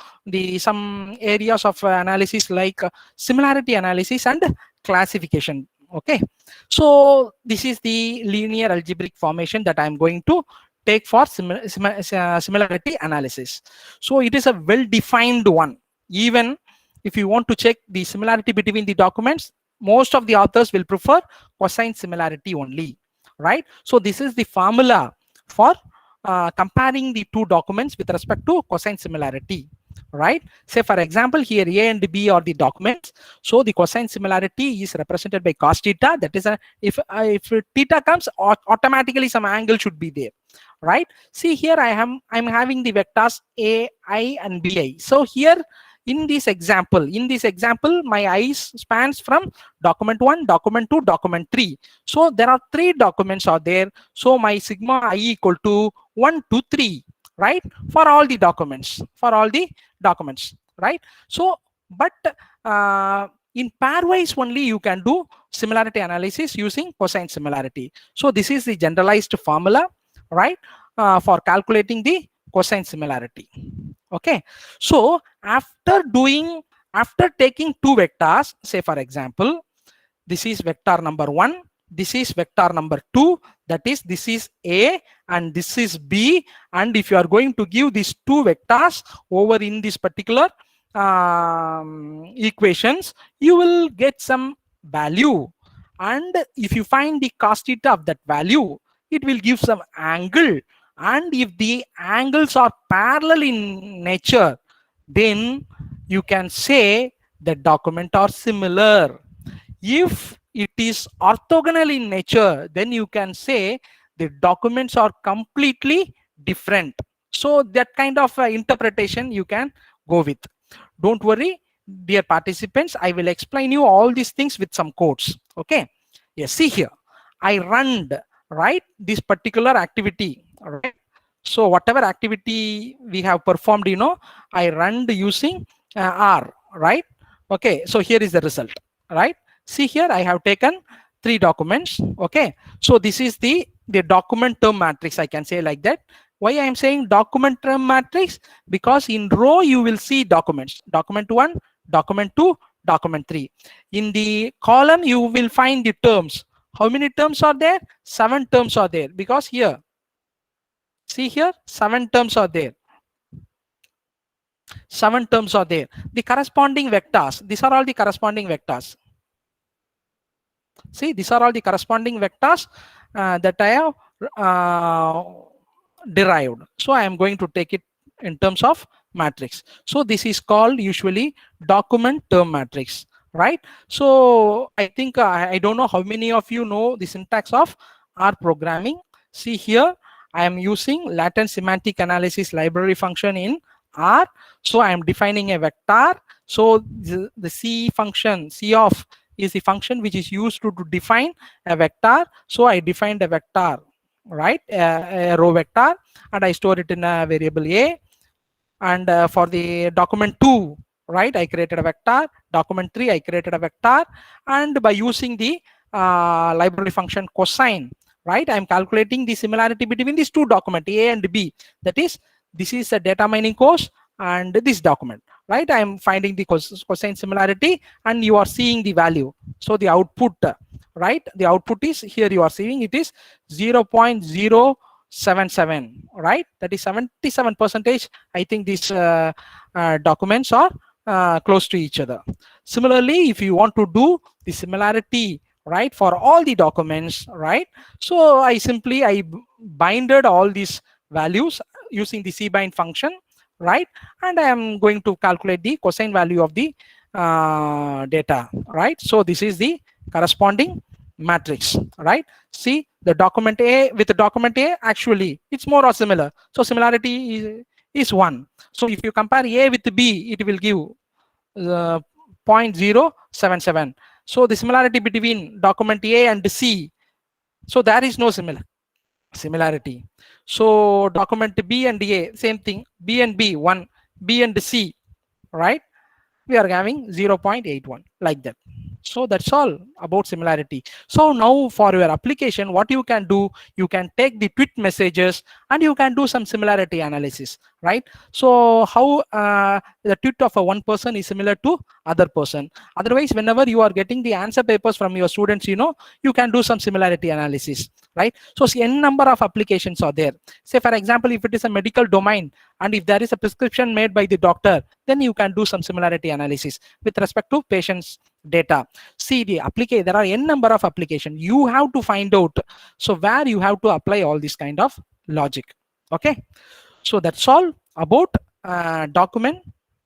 some areas of analysis like similarity analysis and classification. Okay, so this is the linear algebraic formation that I am going to take for similarity analysis. So it is a well-defined one. Even if you want to check the similarity between the documents, most of the authors will prefer cosine similarity only, right? So this is the formula for comparing the two documents with respect to cosine similarity, right? Say for example, here A and B are the documents. So the cosine similarity is represented by cos theta. That is, if theta comes, automatically some angle should be there, right? See here I'm having the vectors A, I and Bi. So here in this example, my I spans from document 1, document 2, document 3. So there are 3 documents are there. So my sigma I equal to 1 to 3, right? For all the documents, right? So, but in pairwise only you can do similarity analysis using cosine similarity. So this is the generalized formula, right, for calculating the cosine similarity. Okay, so after taking 2 vectors, say for example, this is vector number 1, this is vector number 2, that is this is A and this is B, and if you are going to give these two vectors over in this particular equations, you will get some value, and if you find the cos theta of that value, it will give some angle, and if the angles are parallel in nature, then you can say the document are similar. If it is orthogonal in nature, then you can say the documents are completely different. So that kind of interpretation you can go with. Don't worry, dear participants, I will explain you all these things with some codes. Okay. Yes, see here, I run, right, this particular activity, right? So whatever activity we have performed, you know, I run using R, right? Okay, so here is the result, right? See here, I have taken 3 documents. Okay, so this is the document term matrix, I can say like that. Why I am saying document term matrix? Because in row you will see documents, document 1, document 2, document 3. In the column you will find the terms. How many terms are there? 7 terms are there, because here, see here, 7 terms are there. 7 terms are there. The corresponding vectors, these are all the corresponding vectors. See, these are all the corresponding vectors that I have derived. So I am going to take it in terms of matrix. So this is called usually document term matrix, right? So I think I don't know how many of you know the syntax of R programming. See here, I am using latent semantic analysis library function in R. So I am defining a vector. So the C function, C of is the function which is used to define a vector. So I defined a vector, right, a row vector, and I store it in a variable A. And for the document 2, right, I created a vector. Document 3, I created a vector, and by using the library function cosine, right, I am calculating the similarity between these two documents, A and B. That is, this is a data mining course and this document, right? I am finding the cosine similarity, and you are seeing the value. So the output, right, the output is here, you are seeing it is 0.077, right? That is 77%. I think these documents are close to each other. Similarly, if you want to do the similarity, right, for all the documents, right, so I binded all these values using the cbind function, right, and I am going to calculate the cosine value of the data, right? So this is the corresponding matrix, right? See, the document A with the document A, actually it's more or similar, so similarity is 1. So if you compare A with B, it will give 0.077. so the similarity between document A and C, so there is no similarity. So document B and A, same thing, B and B 1, B and C, right, we are having 0.81, like that. So that's all about similarity. So now for your application, what you can do, you can take the tweet messages and you can do some similarity analysis, right? So how the tweet of one person is similar to other person. Otherwise, whenever you are getting the answer papers from your students, you know, you can do some similarity analysis, right? So see, n number of applications are there. Say for example, if it is a medical domain and if there is a prescription made by the doctor, then you can do some similarity analysis with respect to patients data. See, the application, there are n number of applications, you have to find out, so where you have to apply all this kind of logic. Okay, so that's all about document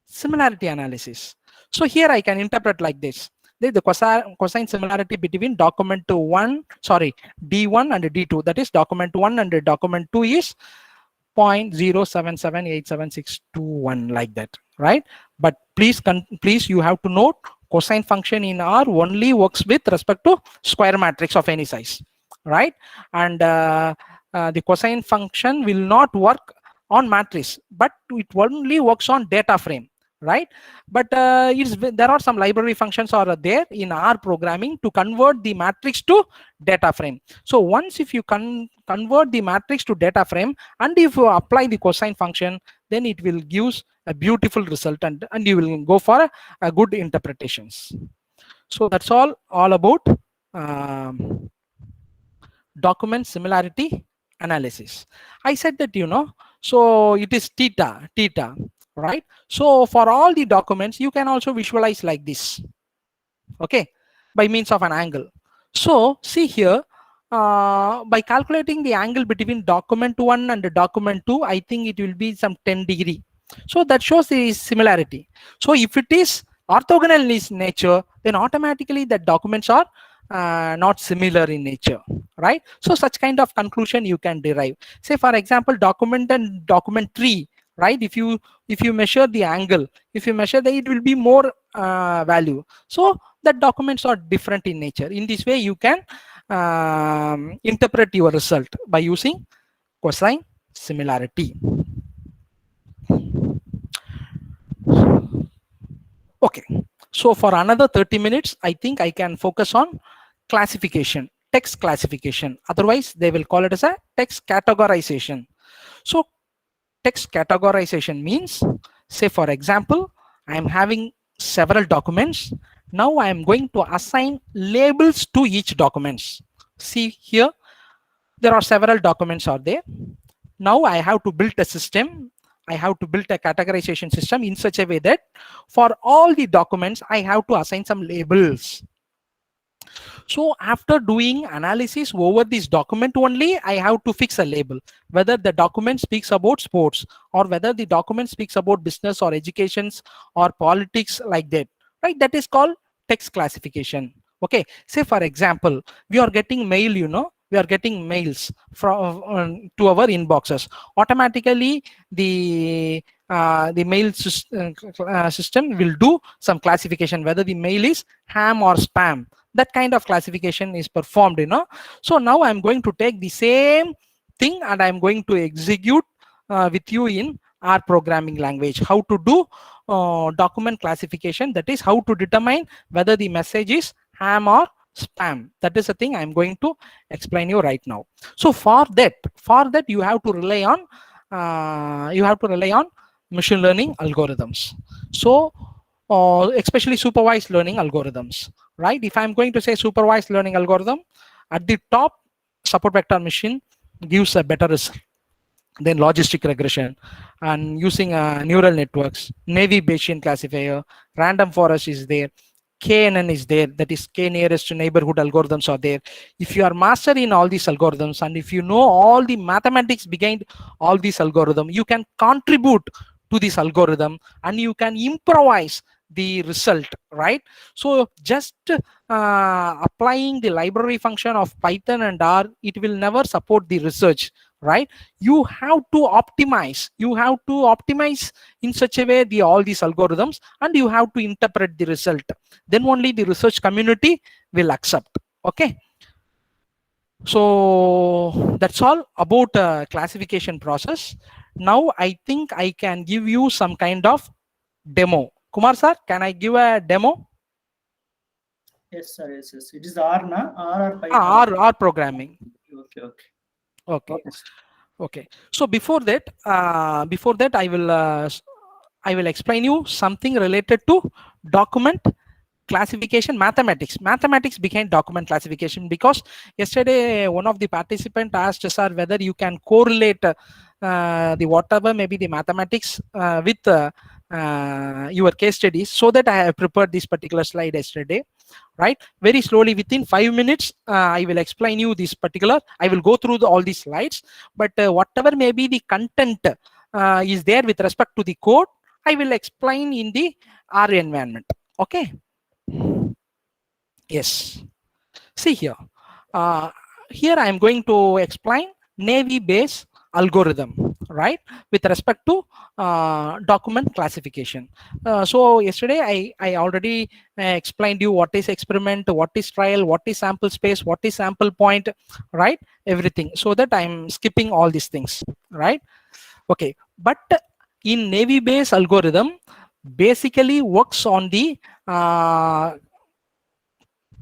similarity analysis. So here I can interpret like this: the cosine similarity between document 1, sorry, D1 and D2, that is document 1 and document 2 is 0.0778761, like that, right? But please you have to note, cosine function in R only works with respect to square matrix of any size, right? And the cosine function will not work on matrix, but it only works on data frame, right? But there are some library functions are there in R programming to convert the matrix to data frame. So once if you convert the matrix to data frame and if you apply the cosine function, then it will give a beautiful result, and you will go for a good interpretations. So that's all about document similarity analysis. I said that, so it is theta, right? So for all the documents, you can also visualize like this, okay, by means of an angle. So see here, by calculating the angle between document 1 and document 2, I think it will be some 10 degree. So that shows the similarity. So if it is orthogonal in nature, then automatically the documents are not similar in nature, right? So such kind of conclusion you can derive. Say for example, document and document 3, right? If you measure the angle, if you measure that, it will be more value. So that documents are different in nature. In this way, you can interpret your result by using cosine similarity. Okay, so for another 30 minutes, I think I can focus on classification, text classification. Otherwise, they will call it as a text categorization. So text categorization means, say for example, I am having several documents. Now I am going to assign labels to each documents. See here, there are several documents are there. Now I have to build a system. I have to build a categorization system in such a way that for all the documents, I have to assign some labels. So after doing analysis over this document only, I have to fix a label, whether the document speaks about sports or whether the document speaks about business or educations or politics, like that, right? That is called text classification. Okay, say for example, we are getting mail, we are getting mails from to our inboxes. Automatically, the mail system will do some classification, whether the mail is ham or spam. That kind of classification is performed, So now I'm going to take the same thing and I'm going to execute with you in our programming language, how to do document classification. That is how to determine whether the message is ham or spam. That is the thing I'm going to explain you right now. So for that you have to rely on machine learning algorithms. So especially supervised learning algorithms, right? If I'm going to say supervised learning algorithm, at the top, support vector machine gives a better result than logistic regression, and using neural networks, Navy Bayesian classifier, random forest is there, KNN is there, that is K nearest to neighborhood algorithms are there. If you are master in all these algorithms and if you know all the mathematics behind all these algorithms, you can contribute to this algorithm and you can improvise the result, right? So just applying the library function of Python and R, it will never support the research, right? You have to optimize in such a way all these algorithms, and you have to interpret the result. Then only the research community will accept. Okay, so that's all about classification process. Now I think I can give you some kind of demo. Kumar sir, can I give a demo? Yes, sir. Yes, yes. It is R, na? R or Python? R programming. Okay, okay. Okay. Okay. Okay. So before that, I will explain you something related to document classification, mathematics behind document classification, because yesterday one of the participants asked sir whether you can correlate the whatever maybe the mathematics with your case studies. So that I have prepared this particular slide yesterday, right? Very slowly, within 5 minutes, I will explain you this particular. I will go through all these slides, but whatever may be the content is there with respect to the code, I will explain in the R environment. Okay. Yes. See here. Here I am going to explain Navy Bayes algorithm, right, with respect to document classification. So yesterday I already explained you what is experiment, what is trial, what is sample space, what is sample point, right, everything, so that I'm skipping all these things, right? Okay, but in Navy Bayes algorithm basically works on the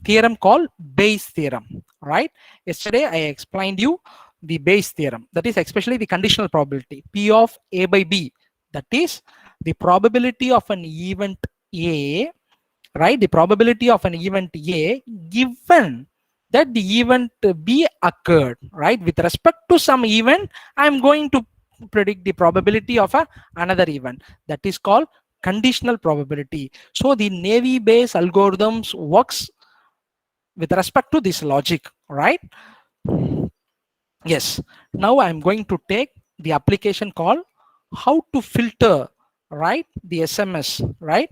theorem called Bayes theorem, right? Yesterday I explained you the Bayes theorem, that is especially the conditional probability P of A by B, that is the probability of an event A, right? The probability of an event A given that the event B occurred, right? With respect to some event, I'm going to predict the probability of another event. That is called conditional probability. So the Navy based algorithms works with respect to this logic, right? Yes. Now I'm going to take the application called how to filter, right, the SMS, right,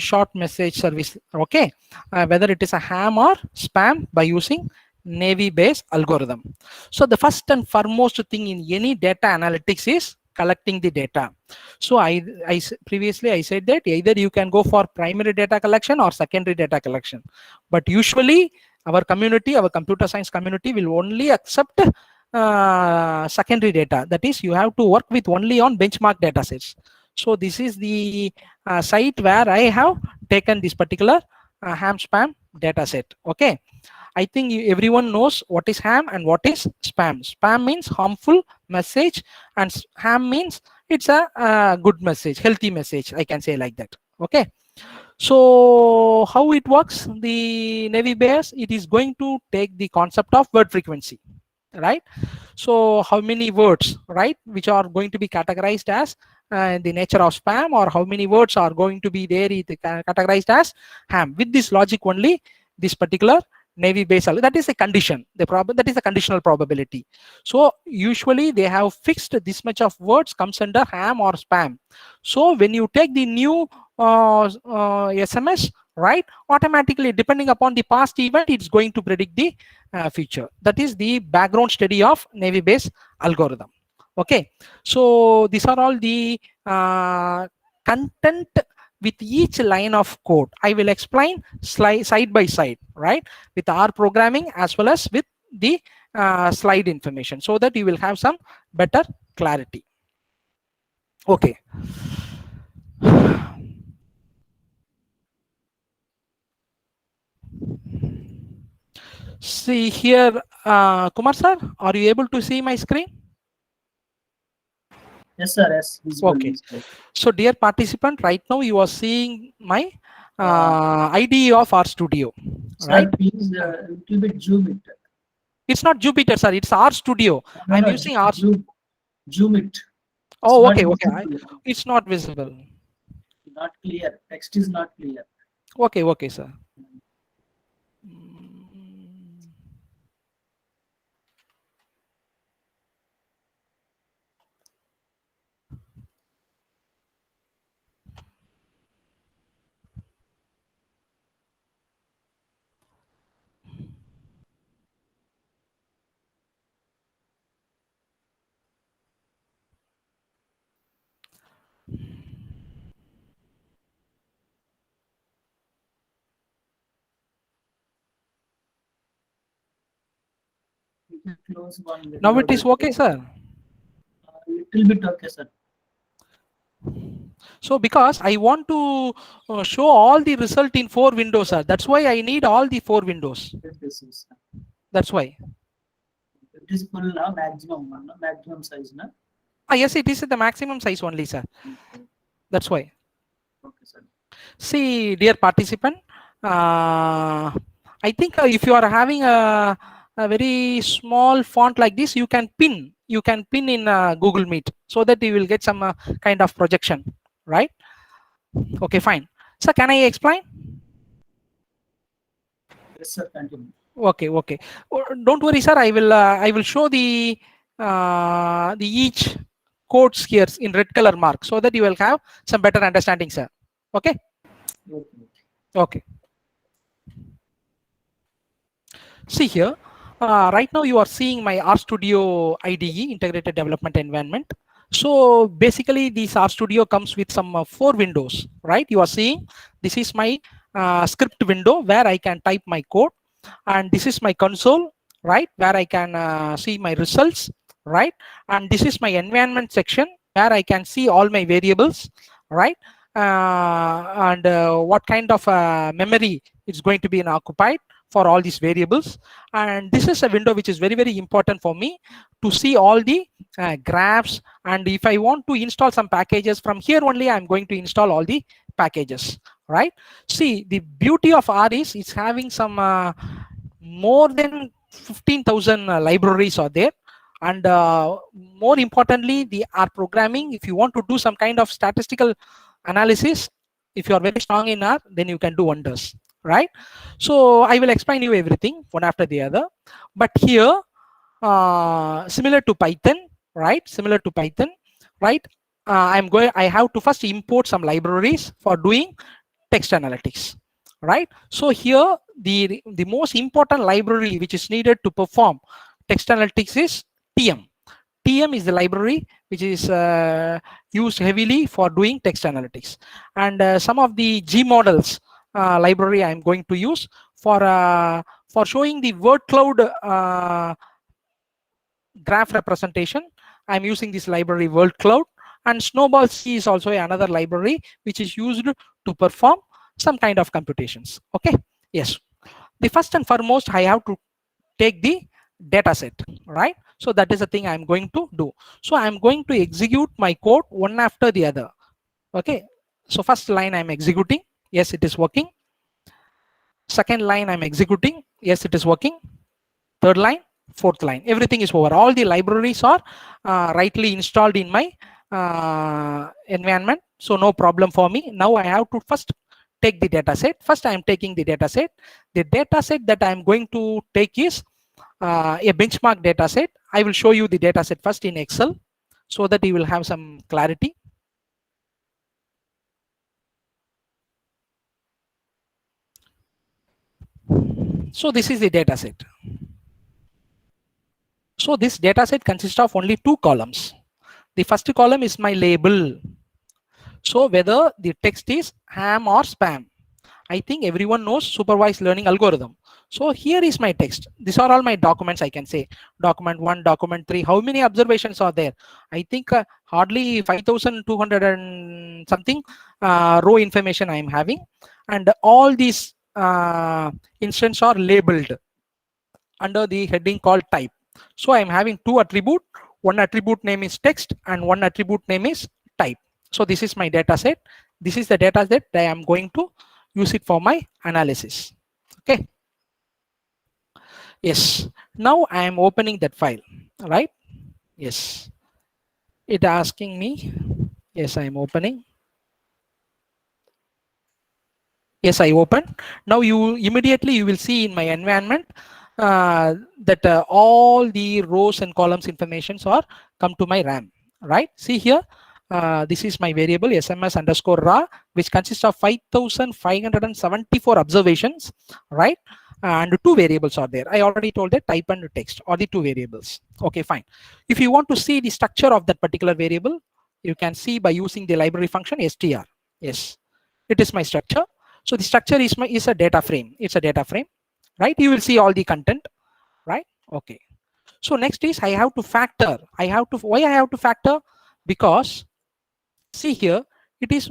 short message service. Okay, whether it is a ham or spam by using Navy based algorithm. So the first and foremost thing in any data analytics is collecting the data. So previously I said that either you can go for primary data collection or secondary data collection, but usually our community, our computer science community, will only accept secondary data. That is, you have to work with only on benchmark data sets. So this is the site where I have taken this particular ham spam data set. Okay, I think everyone knows what is ham and what is spam. Spam means harmful message, and ham means it's a good message, healthy message, I can say like that. Okay, so how it works, the Navy base, it is going to take the concept of word frequency, right? So how many words, right, which are going to be categorized as the nature of spam, or how many words are going to be there categorized as ham. With this logic only, this particular Navy base, that is a condition, that is a conditional probability. So usually they have fixed this much of words comes under ham or spam. So when you take the new SMS, right, automatically depending upon the past event, it's going to predict the future. That is the background study of Navy base algorithm. Okay, so these are all the content with each line of code. I will explain side by side, right, with R programming as well as with the slide information, so that you will have some better clarity. Okay. See here, Kumar sir, are you able to see my screen? Yes, sir. Yes. Visible, Okay. visible. So dear participant, right now you are seeing my IDE of R Studio, Sir, right? please a little bit zoom it. It's not Jupyter, sir. It's R Studio. No, I'm no, using R. Zoom it. Oh, It's okay, not okay. visible. It's not visible. Not clear. Text is not clear. Okay, okay, sir. You can close one window. Now it is okay, sir. Little bit okay, sir. So because I want to show all the result in 4 windows, sir. That's why I need all the 4 windows. This is. That's why. It is full now, maximum one, no? Maximum size, na? Yes, it is the maximum size only, sir. That's why. Okay, sir. See, dear participant, I think if you are having a very small font like this, you can pin in Google Meet, so that you will get some kind of projection, right? Okay, fine. So can I explain? Yes, sir. Continue. Okay, okay. Don't worry, sir. I will show the each codes here in red color mark, so that you will have some better understanding, sir. Okay. Okay. Okay. See here, right now you are seeing my RStudio IDE, Integrated Development Environment. So basically this RStudio comes with some 4 windows, right? You are seeing this is my script window where I can type my code, and this is my console, right, where I can see my results, right? And this is my environment section where I can see all my variables, right? And what kind of memory is going to be occupied for all these variables. And this is a window which is very, very important for me to see all the graphs. And if I want to install some packages from here only, I'm going to install all the packages, right? See, the beauty of R is it's having some more than 15,000 libraries are there. And more importantly, the R programming, if you want to do some kind of statistical analysis, if you are very strong in R, then you can do wonders, right? So I will explain you everything one after the other. But here, similar to Python, right? Similar to Python, right? I have to first import some libraries for doing text analytics, right? So here, the most important library which is needed to perform text analytics is TM. TM is the library which is used heavily for doing text analytics. And some of the G models library I'm going to use for showing the word cloud graph representation. I'm using this library word cloud, and Snowball C is also another library which is used to perform some kind of computations. Okay, yes. The first and foremost, I have to take the data set, right? So that is the thing I'm going to do. So I'm going to execute my code one after the other. Okay, so first line I'm executing. Yes, it is working. Second line I'm executing. Yes, it is working. Third line, fourth line, everything is over. All the libraries are rightly installed in my environment, so no problem for me. Now I have to first take the data set. First I am taking the data set. The data set that I am going to take is a benchmark data set. I will show you the data set first in Excel so that you will have some clarity. So this is the data set. So this data set consists of only two columns. The first column is my label. So whether the text is ham or spam. I think everyone knows supervised learning algorithm. So here is my text. These are all my documents, I can say. Document 1, document 3. How many observations are there? I think hardly 5,200 and something row information I am having. And all these instances are labeled under the heading called type. So I am having two attributes. One attribute name is text and one attribute name is type. So this is my data set. This is the data set that I am going to use it for my analysis. Okay. Yes. Now I am opening that file, right? Yes. It asking me. Yes, I am opening. Yes, I open. Now you immediately you will see in my environment that all the rows and columns informations are come to my RAM, right? See here, this is my variable SMS underscore raw, which consists of 5,574 observations, right? And two variables are there. I already told that type and text are the two variables. Okay, fine. If you want to see the structure of that particular variable, you can see by using the library function str. Yes, it is my structure. So the structure is a data frame. It's a data frame, right? You will see all the content, right? Okay. So next is I have to factor. Why I have to factor? Because see here, it is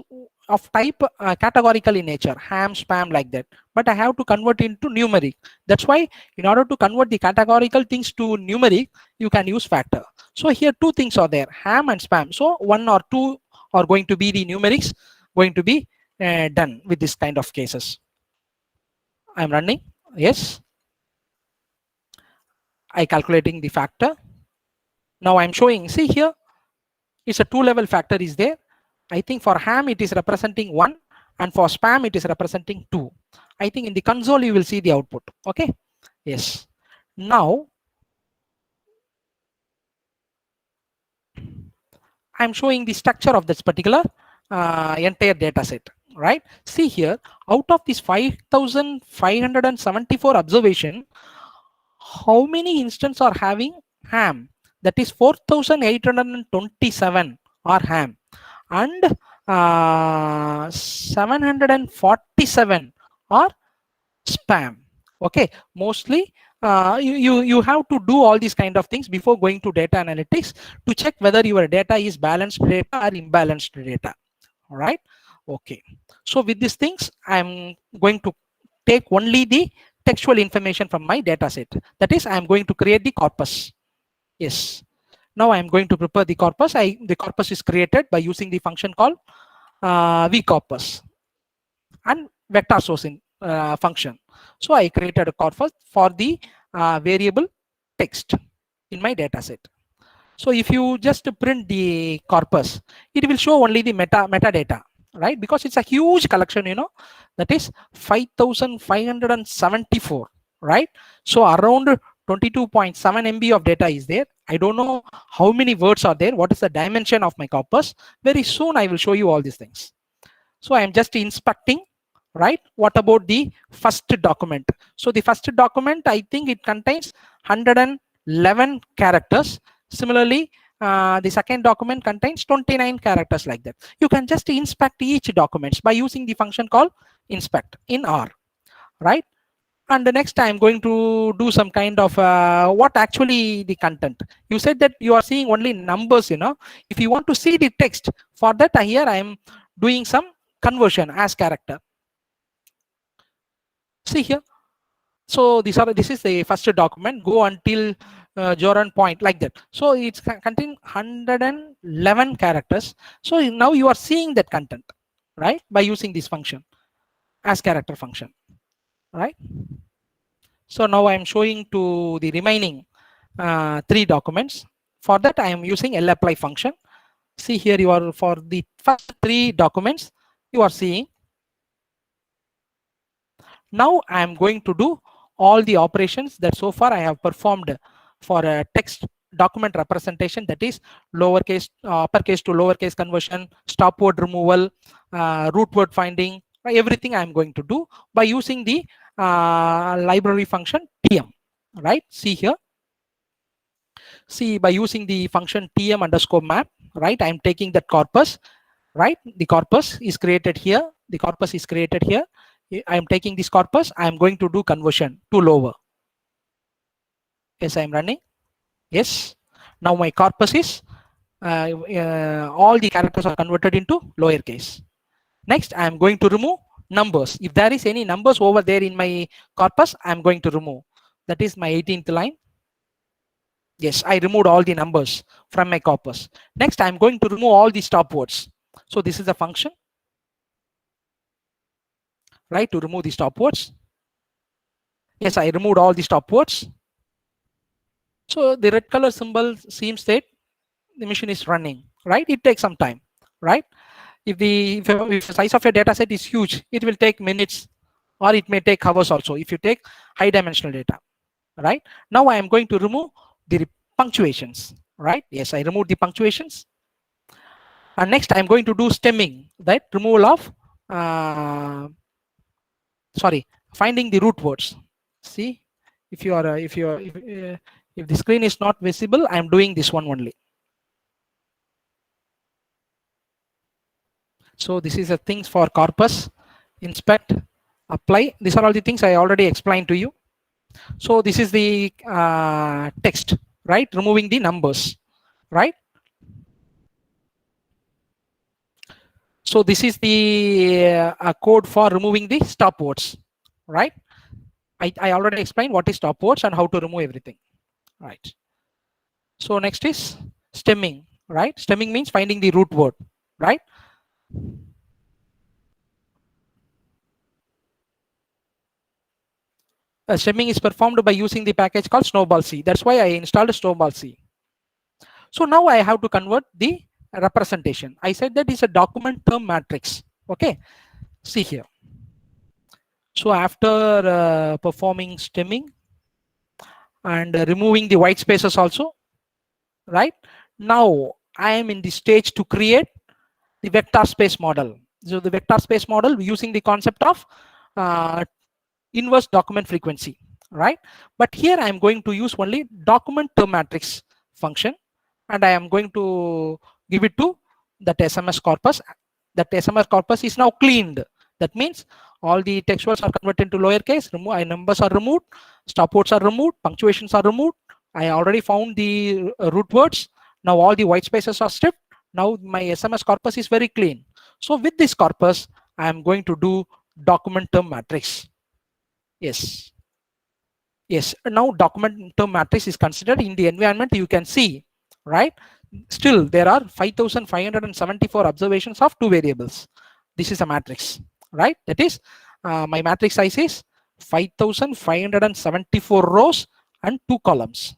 of type categorical in nature, ham, spam, like that. But I have to convert into numeric. That's why in order to convert the categorical things to numeric, you can use factor. So here two things are there, ham and spam. So one or two are going to be the numerics, going to be done with this kind of cases. I'm running. Yes. I calculating the factor. Now I'm showing, see here, it's a two-level factor is there. I think for ham it is representing 1 and for spam it is representing 2. I think in the console you will see the output. Okay. Yes. Now I'm showing the structure of this particular entire data set, right? See here, out of this 5,574 observation, how many instances are having ham? That is 4,827 are ham, and 747 are spam. Okay, mostly you have to do all these kind of things before going to data analytics to check whether your data is balanced data or imbalanced data. All right. Okay. So with these things, I'm going to take only the textual information from my data set. That is, I'm going to create the corpus. Yes. Now I'm going to prepare the corpus. The corpus is created by using the function called vcorpus and vector sourcing function. So I created a corpus for the variable text in my data set. So if you just print the corpus, it will show only the metadata, right? Because it's a huge collection, that is 5,574, right? So around 22.7 MB of data is there. I don't know how many words are there. What is the dimension of my corpus? Very soon I will show you all these things. So I am just inspecting, right? What about the first document? So the first document, I think it contains 111 characters. Similarly, the second document contains 29 characters, like that. You can just inspect each document by using the function called inspect in R, right? And the next I'm going to do some kind of what actually the content. You said that you are seeing only numbers, If you want to see the text, for that here I am doing some conversion as character. See here. So this is the first document. Go until Joran point, like that. So it's contain 111 characters. So now you are seeing that content, right? By using this function as character function, right? So now I am showing to the remaining 3 documents. For that I am using lapply function. See here, you are for the first 3 documents you are seeing. Now I am going to do all the operations that so far I have performed for a text document representation, that is lowercase, uppercase to lowercase conversion, stop word removal, root word finding, everything I am going to do by using the library function tm, right? See here. See, by using the function tm underscore map, right? I am taking that corpus, right? The corpus is created here. The corpus is created here. I am taking this corpus. I am going to do conversion to lower. Yes, I am running. Yes. Now my corpus is all the characters are converted into lowercase. Next, I am going to remove numbers. If there is any numbers over there in my corpus, I am going to remove. That is my 18th line. Yes, I removed all the numbers from my corpus. Next, I am going to remove all the stop words. So this is a function, right, to remove the stop words. Yes, I removed all the stop words. So the red color symbol seems that the machine is running, right? It takes some time, right? If the size of your data set is huge, it will take minutes, or it may take hours also if you take high dimensional data, right? Now I am going to remove the punctuations, right? Yes, I removed the punctuations. And next I'm going to do stemming, right? Removal of finding the root words. See, if the screen is not visible, I'm doing this one only. So this is the things for corpus, inspect, apply. These are all the things I already explained to you. So this is the text, right? Removing the numbers, right? So this is the code for removing the stop words, right? I already explained what is stop words and how to remove everything, right? So next is stemming, right? Stemming means finding the root word, right? Stemming is performed by using the package called Snowball C. That's why I installed Snowball C. So now I have to convert the representation. I said that is a document term matrix. Okay, see here. So after performing stemming and removing the white spaces also, right? Now I am in the stage to create the vector space model. So the vector space model using the concept of inverse document frequency, right? But here I am going to use only document term matrix function, and I am going to give it to that SMS corpus. That SMS corpus is now cleaned. That means all the textuals are converted into lowercase, numbers are removed, stop words are removed, punctuations are removed. I already found the root words. Now all the white spaces are stripped. Now my SMS corpus is very clean. So with this corpus, I am going to do document term matrix. Yes. Yes. Now document term matrix is considered in the environment. You can see, right? Still, there are 5,574 observations of 2 variables. This is a matrix, right? That is, my matrix size is 5,574 rows and 2 columns.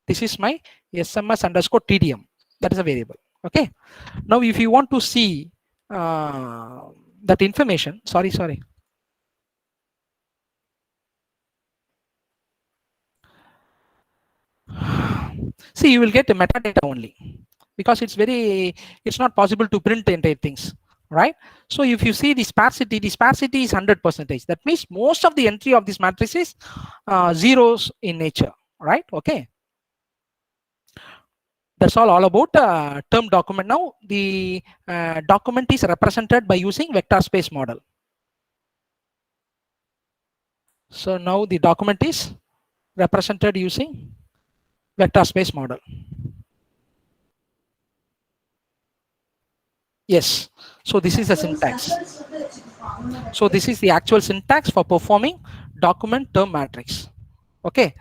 This is my SMS underscore TDM. That is a variable. Okay. Now, if you want to see that information, sorry. See, you will get the metadata only, because it's not possible to print the entire things, right? So if you see the sparsity is 100%. That means most of the entry of this matrix is zeros in nature, right? Okay. That's all about term document. Now the document is represented by using vector space model. So now the document is represented using vector space model. Yes. So this is the syntax. So this is the actual syntax for performing document term matrix. Okay.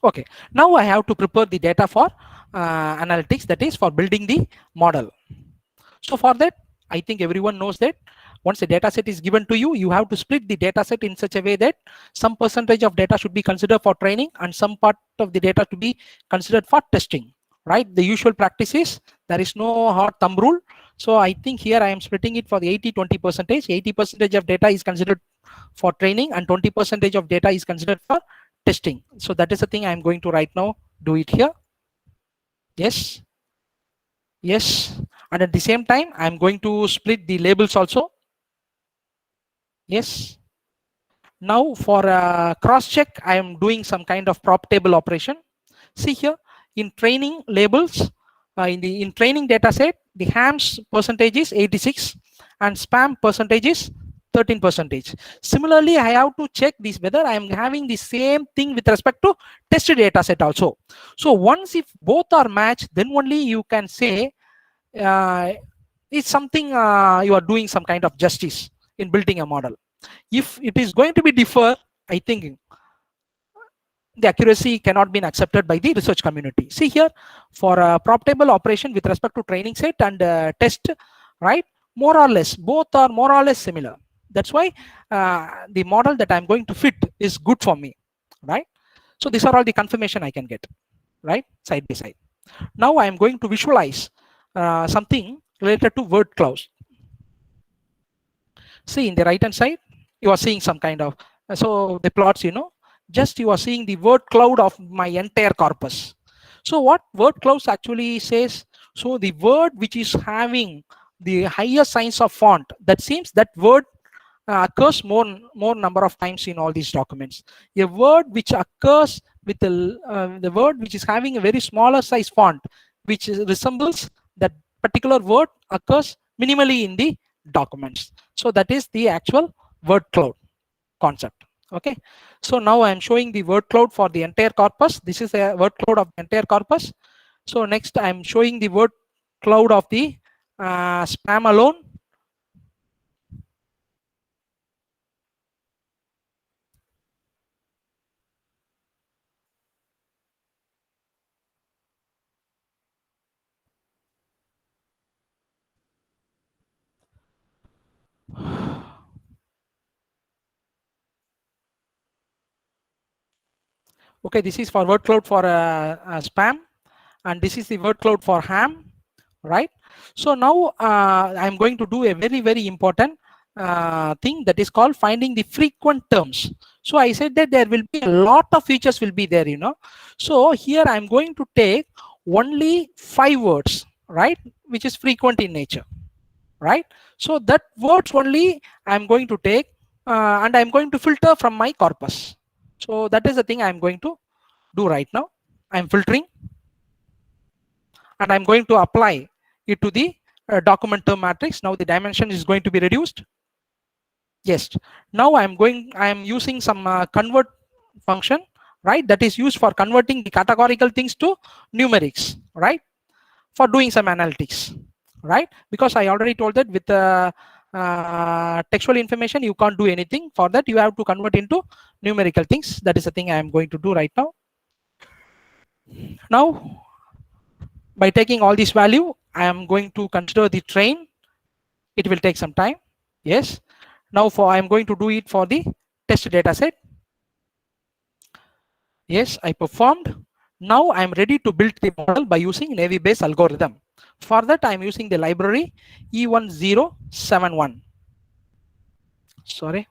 Okay. Now I have to prepare the data for analytics, that is for building the model. So for that, I think everyone knows that once a data set is given to you, you have to split the data set in such a way that some percentage of data should be considered for training and some part of the data to be considered for testing, right? The usual practice is there is no hard thumb rule. So I think here I am splitting it for the 80-20%. 80% of data is considered for training and 20% of data is considered for testing. So that is the thing I am going to right now do it here. Yes. Yes. And at the same time, I'm going to split the labels also. Yes. Now for cross check, I am doing some kind of prop table operation. See here in training labels, in training data set, the hams percentage is 86 and spam percentage is 13%. Similarly, I have to check this whether I am having the same thing with respect to tested data set also. So once if both are matched, then only you can say it's something you are doing some kind of justice in building a model. If it is going to be differ, I think the accuracy cannot be accepted by the research community. See here for a prop table operation with respect to training set and test, right? More or less, both are more or less similar. That's why the model that I'm going to fit is good for me, right? So these are all the confirmation I can get, right? Side by side. Now I am going to visualize something related to word clouds. See in the right hand side, you are seeing some kind of, so the plots, just you are seeing the word cloud of my entire corpus. So what word clouds actually says, so the word which is having the higher size of font, that seems that word occurs more number of times in all these documents. A word which occurs with the word which is having a very smaller size font, which resembles that particular word, occurs minimally in the documents. So that is the actual word cloud concept. Okay. So now I am showing the word cloud for the entire corpus. This is a word cloud of the entire corpus. So next I am showing the word cloud of the spam alone. Okay, this is for word cloud for spam, and this is the word cloud for ham, right? So now I'm going to do a very important thing that is called finding the frequent terms. So I said that there will be a lot of features will be there, So here I'm going to take only 5 words, right, which is frequent in nature, right? So that words only I'm going to take and I'm going to filter from my corpus. So that is the thing I'm going to do right now. I'm filtering and I'm going to apply it to the document term matrix. Now the dimension is going to be reduced. Yes. Now I'm using some convert function, right? That is used for converting the categorical things to numerics, right? For doing some analytics, right? Because I already told that with textual information, you can't do anything. For that, you have to convert into numerical things. That is the thing I am going to do right now. Now, by taking all this value, I am going to consider the train. It will take some time. Yes. Now I am going to do it for the test data set. Yes, I performed. Now I am ready to build the model by using Navy Bayes algorithm. For that, I am using the library E1071. Sorry.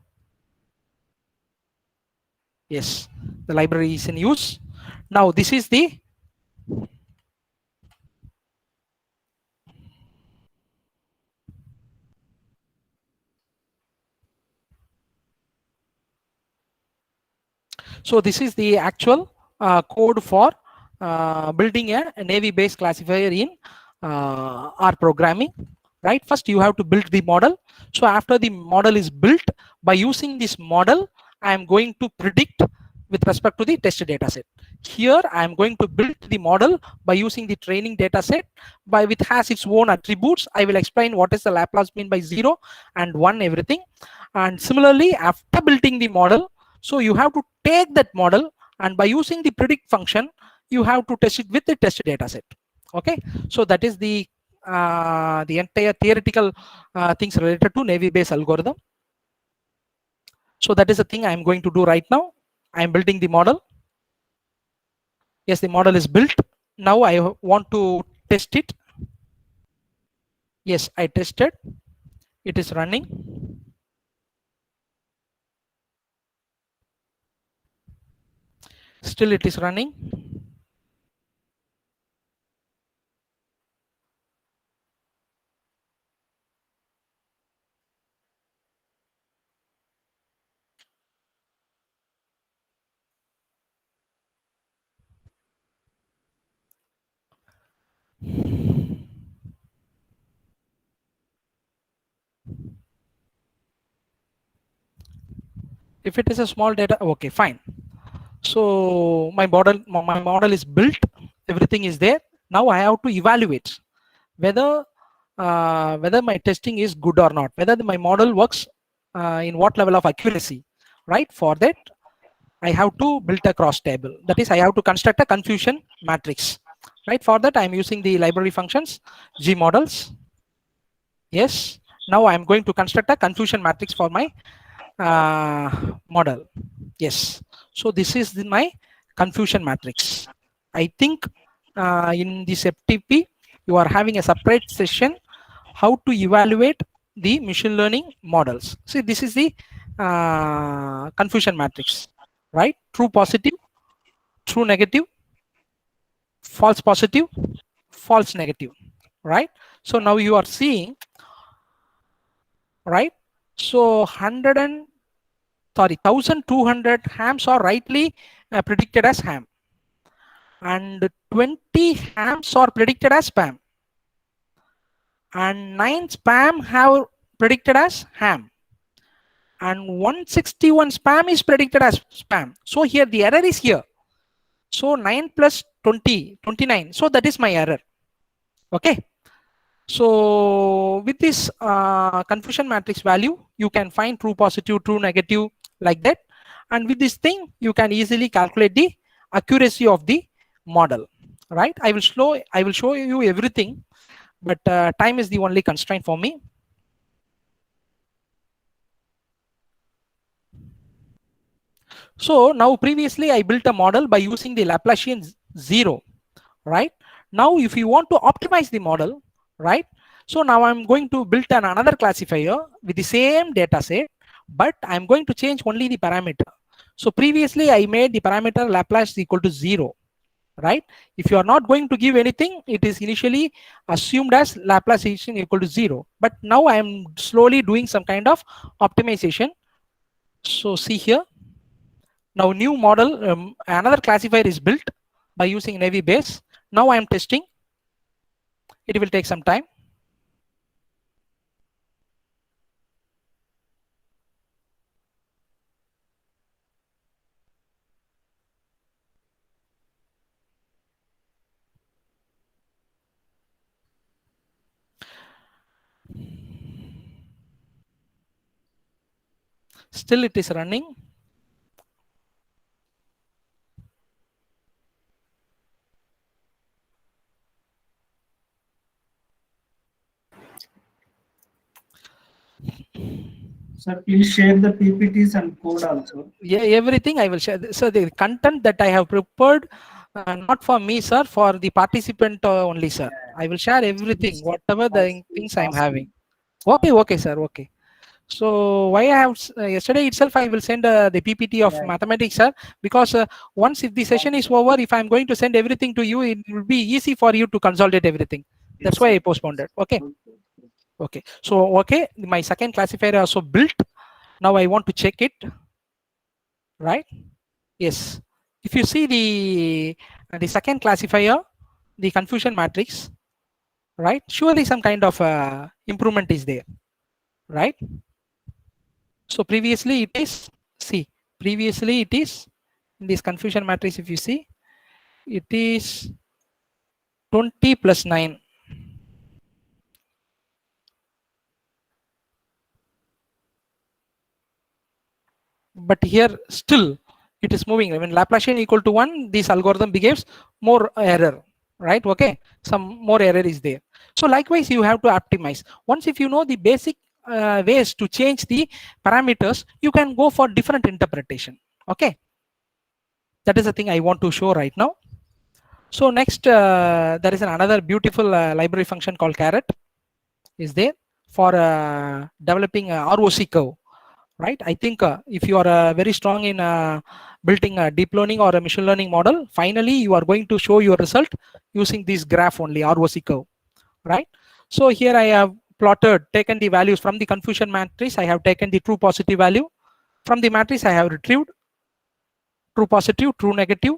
Yes, the library is in use. Now this is the actual code for building a Navy Bayes classifier in R programming. Right, first you have to build the model. So after the model is built, by using this model, I am going to predict with respect to the test data set. Here I am going to build the model by using the training data set, by which has its own attributes. I will explain what is the Laplace mean by 0 and 1, everything. And similarly, after building the model, so you have to take that model, and by using the predict function, you have to test it with the test data set. Okay, so that is the entire theoretical things related to Navy Bayes algorithm. So that is the thing I am going to do right now. I am building the model. Yes, the model is built. Now I want to test it. Yes, I tested. It is running. Still it is running. If it is a small data, okay, fine. So my model is built. Everything is there. Now I have to evaluate whether my testing is good or not, whether my model works in what level of accuracy. Right. For that, I have to build a cross table. That is, I have to construct a confusion matrix. Right. For that, I am using the library functions G models. Yes. Now I am going to construct a confusion matrix for my model. Yes. So this is my confusion matrix. I think in this FTP, you are having a separate session how to evaluate the machine learning models. See, this is the confusion matrix, right? True positive, true negative, false positive, false negative, right? So now you are seeing, right? So 1200 hams are rightly predicted as ham, and 20 hams are predicted as spam, and 9 spam have predicted as ham, and 161 spam is predicted as spam. So here the error is here. So 9 plus 20, 29. So that is my error. Okay. So with this confusion matrix value, you can find true positive, true negative, like that. And with this thing, you can easily calculate the accuracy of the model. Right. I will show you everything, but time is the only constraint for me. So now previously I built a model by using the Laplacian 0, right? Now if you want to optimize the model, right? So now I'm going to build another classifier with the same data set, but I'm going to change only the parameter. So previously I made the parameter Laplace equal to 0, right? If you are not going to give anything, it is initially assumed as Laplacian equal to 0. But now I am slowly doing some kind of optimization. So see here. Now new model, another classifier is built by using Navy Bayes. Now I am testing. It will take some time. Still it is running. Sir, please share the PPTs and code also. Yeah, everything I will share. So the content that I have prepared, not for me, sir, for the participant only, sir. I will share everything, whatever the things I'm having. Okay, okay, sir. Okay. So why I have yesterday itself I will send the PPT of mathematics, sir, because once if the session is over, if I'm going to send everything to you, it will be easy for you to consolidate everything. That's why I postponed it. Okay. Okay. So okay, my second classifier also built. Now I want to check it. Right. Yes. If you see the second classifier, the confusion matrix, right? Surely some kind of improvement is there, right? So previously it is, see, previously it is in this confusion matrix, if you see, it is 20 plus 9. But here still it is moving. When Laplacian equal to 1, this algorithm behaves more error, right? Okay, some more error is there. So likewise, you have to optimize. Once if you know the basic ways to change the parameters, you can go for different interpretation. Okay, that is the thing I want to show right now. So next, there is another beautiful library function called caret is there for developing a ROC curve, right? I think if you are very strong in building a deep learning or a machine learning model, finally you are going to show your result using this graph only, ROC curve, right? So here I have plotted, taken the values from the confusion matrix. I have taken the true positive value. From the matrix, I have retrieved true positive, true negative,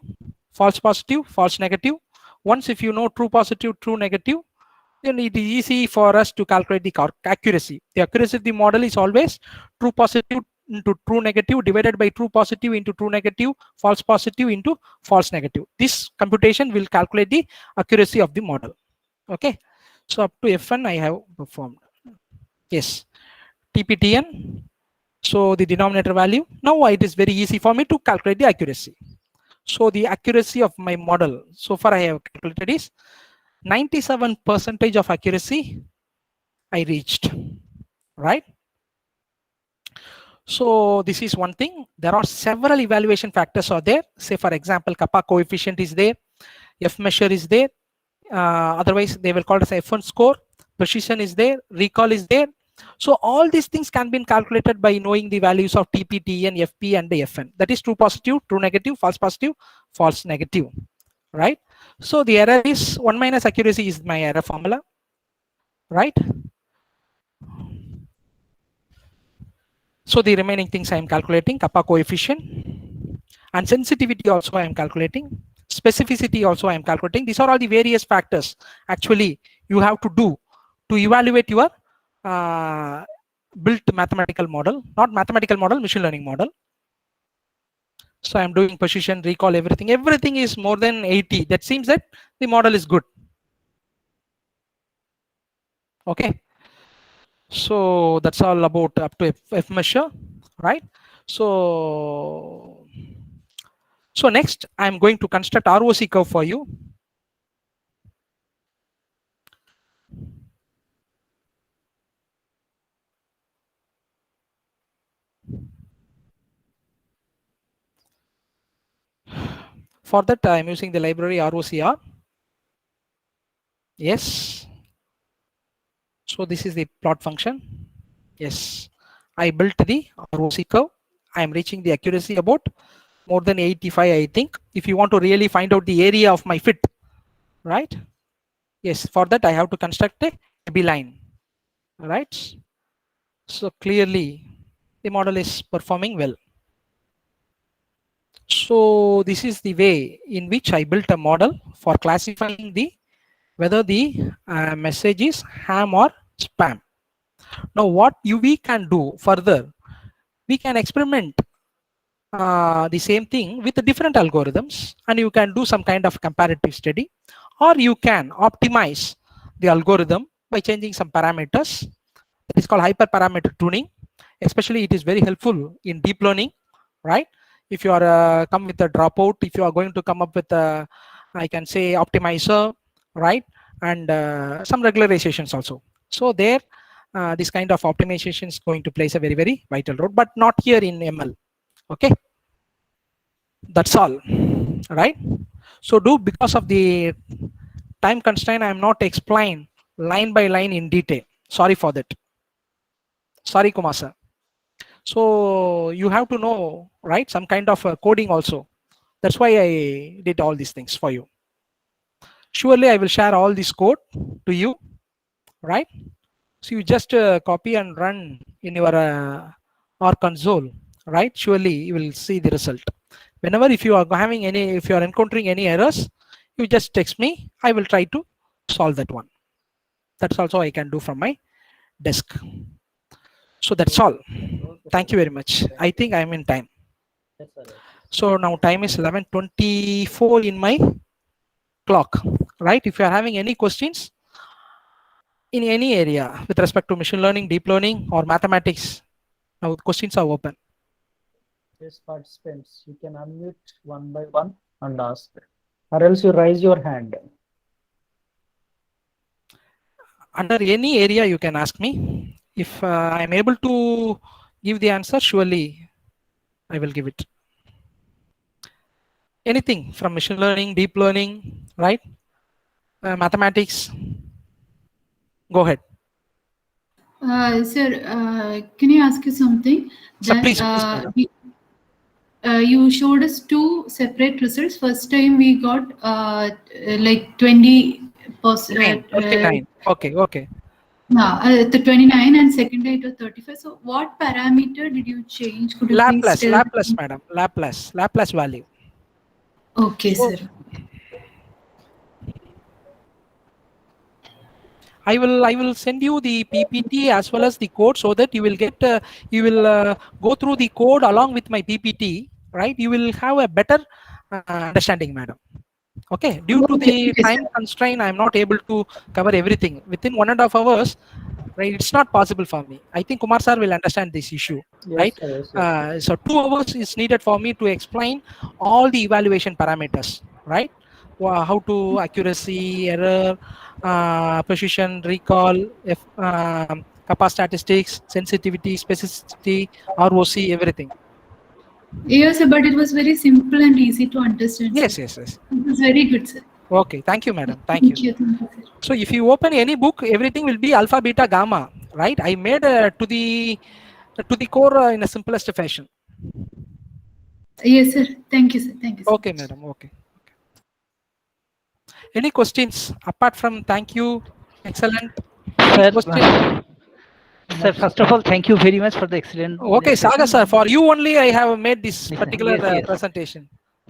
false negative. Once if you know true positive, true negative, then it is easy for us to calculate the accuracy. The accuracy of the model is always true positive into true negative divided by true positive into true negative, false positive into false negative. This computation will calculate the accuracy of the model. Okay. So up to F1 I have performed. Yes. TPTN. So the denominator value. Now it is very easy for me to calculate the accuracy. So the accuracy of my model so far I have calculated is 97% of accuracy I reached, right? So this is one thing. There are several evaluation factors are there. Say for example, kappa coefficient is there, F measure is there. Otherwise they will call it as F1 score. Precision is there, recall is there. So all these things can be calculated by knowing the values of TP, TN, FP and the FN. That is true positive, true negative, false negative, right? So the error is 1 minus accuracy is my error formula, right? So the remaining things I am calculating, kappa coefficient and sensitivity also I am calculating, specificity also I am calculating. These are all the various factors actually you have to do to evaluate your built mathematical model, not mathematical model, machine learning model. So I'm doing precision, recall, everything. Everything is more than 80. That seems that the model is good. Okay. So that's all about up to F measure, right? So next I'm going to construct ROC curve for you. For that I'm using the library ROCR. Yes. So this is the plot function. Yes. I built the ROC curve. I am reaching the accuracy about more than 85, I think. If you want to really find out the area of my fit, right? Yes, for that I have to construct a AB line, right? So clearly the model is performing well. So this is the way in which I built a model for classifying the whether the message is ham or spam. Now what we can do further, we can experiment the same thing with the different algorithms and you can do some kind of comparative study, or you can optimize the algorithm by changing some parameters. That is called hyperparameter tuning. Especially it is very helpful in deep learning, right? If you are come with a dropout, if you are going to come up with a, I can say optimizer, right? And some regularizations also. So there this kind of optimization is going to place a very, very vital role, but not here in ML. Okay, that's all, right? So because of the time constraint, I am not explain line by line in detail. Sorry for that. Sorry, Kumar sir. So you have to know, right, some kind of coding also. That's why I did all these things for you. Surely I will share all this code to you, right? So you just copy and run in your R console, right? Surely you will see the result. Whenever if you are encountering any errors, you just text me. I will try to solve that one. That's also I can do from my desk. So that's all. Thank you very much. I think I am in time. Yes, sir. So now time is 11:24 in my clock, right? If you are having any questions in any area with respect to machine learning, deep learning, or mathematics, now questions are open. Yes, participants, you can unmute one by one and ask, or else you raise your hand. Under any area you can ask me. If I am able to give the answer, surely I will give it. Anything from machine learning, deep learning, right? Mathematics. Go ahead. Sir, can I ask you something? So That please, madam. you showed us two separate results. First time we got like 20%. 29. Okay. The 29, and second day it was 35. So what parameter did you change? Could you please tell? Laplace, madam. Laplace value. Okay, So, sir. I will send you the PPT as well as the code so that you will get go through the code along with my PPT, right? You will have a better understanding, madam. Okay, due to the Okay, time sir. constraint, I'm not able to cover everything within 1.5 hours. Right, it's not possible for me. I think Kumar sir will understand this issue, Yes, right? sir, yes, sir. So 2 hours is needed for me to explain all the evaluation parameters, right? How to accuracy, error, precision, recall, kappa statistics, sensitivity, specificity, ROC, everything. Yes, sir, but it was very simple and easy to understand, sir. Yes. It was very good, sir. Okay, thank you, madam. Thank you. Thank you, sir. So if you open any book, everything will be alpha, beta, gamma, right? I made to the core in a simplest fashion. Yes, sir. Thank you, sir. Thank you, sir. Okay, madam. Okay. Any questions apart from thank you? Excellent. Any Sir, question? sir, first of all, thank you very much for the excellent. Okay, Saga sir, for you only I have made this Yes, particular yes. presentation.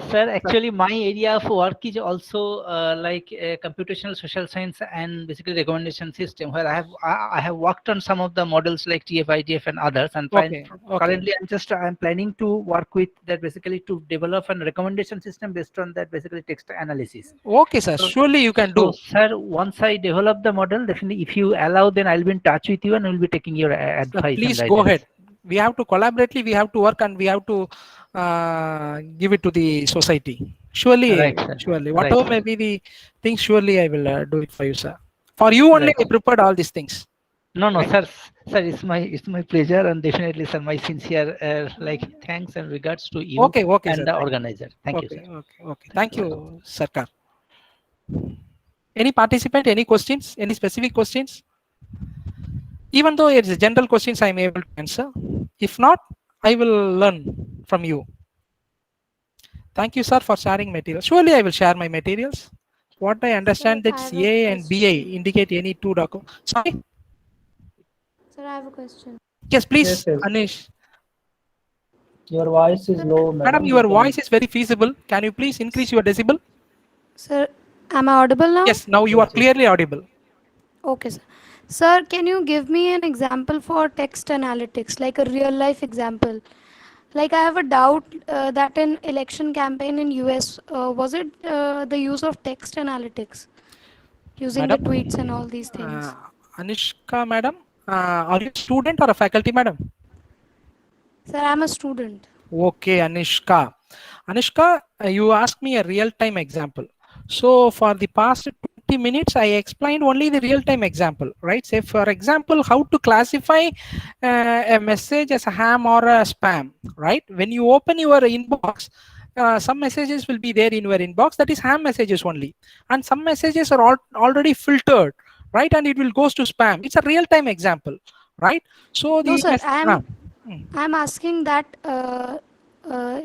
Sir, actually, my area of work is also like computational social science and basically recommendation system, where I have worked on some of the models like TF, IDF, and others. And currently, I'm planning to work with that basically to develop a recommendation system based on that basically text analysis. Okay, sir. Surely you can do. Sir, once I develop the model, definitely, if you allow, then I'll be in touch with you and we'll be taking your advice. Please go ahead. We have to collaboratively, we have to work, and we have to give it to the society. Surely, Right, sir. surely. Whatever may be the things, surely I will do it for you, sir. For you only, I prepared all these things. No, sir, it's my pleasure, and definitely, sir, my sincere like thanks and regards to you and sir. the organizer. Thank you, sir. Okay. Thank you, Sarkar. Any participant? Any questions? Any specific questions? Even though it's general questions, I'm able to answer. If not, I will learn from you. Thank you, sir, for sharing materials. Surely I will share my materials. What I understand that CA and BA indicate any two documents. Sorry? Sir, I have a question. Yes, please, Yes, yes. Anish. Your voice is low, Madam, your voice is very feasible. Can you please increase your decibel? Sir, am I audible now? Yes, now you are clearly audible. Okay, sir. Sir, can you give me an example for text analytics, like a real life example? Like I have a doubt that in election campaign in US, was it the use of text analytics? Using the tweets and all these things. Anishka, madam, are you a student or a faculty, madam? Sir, I'm a student. Okay, Anishka. Anishka, you asked me a real-time example. So for the past 30 minutes, I explained only the real-time example, right? Say, for example, how to classify a message as a ham or a spam, right? When you open your inbox, some messages will be there in your inbox, that is ham messages only. And some messages are already filtered, right? And it will goes to spam. It's a real-time example, right? So No, the sir. mm. I'm asking that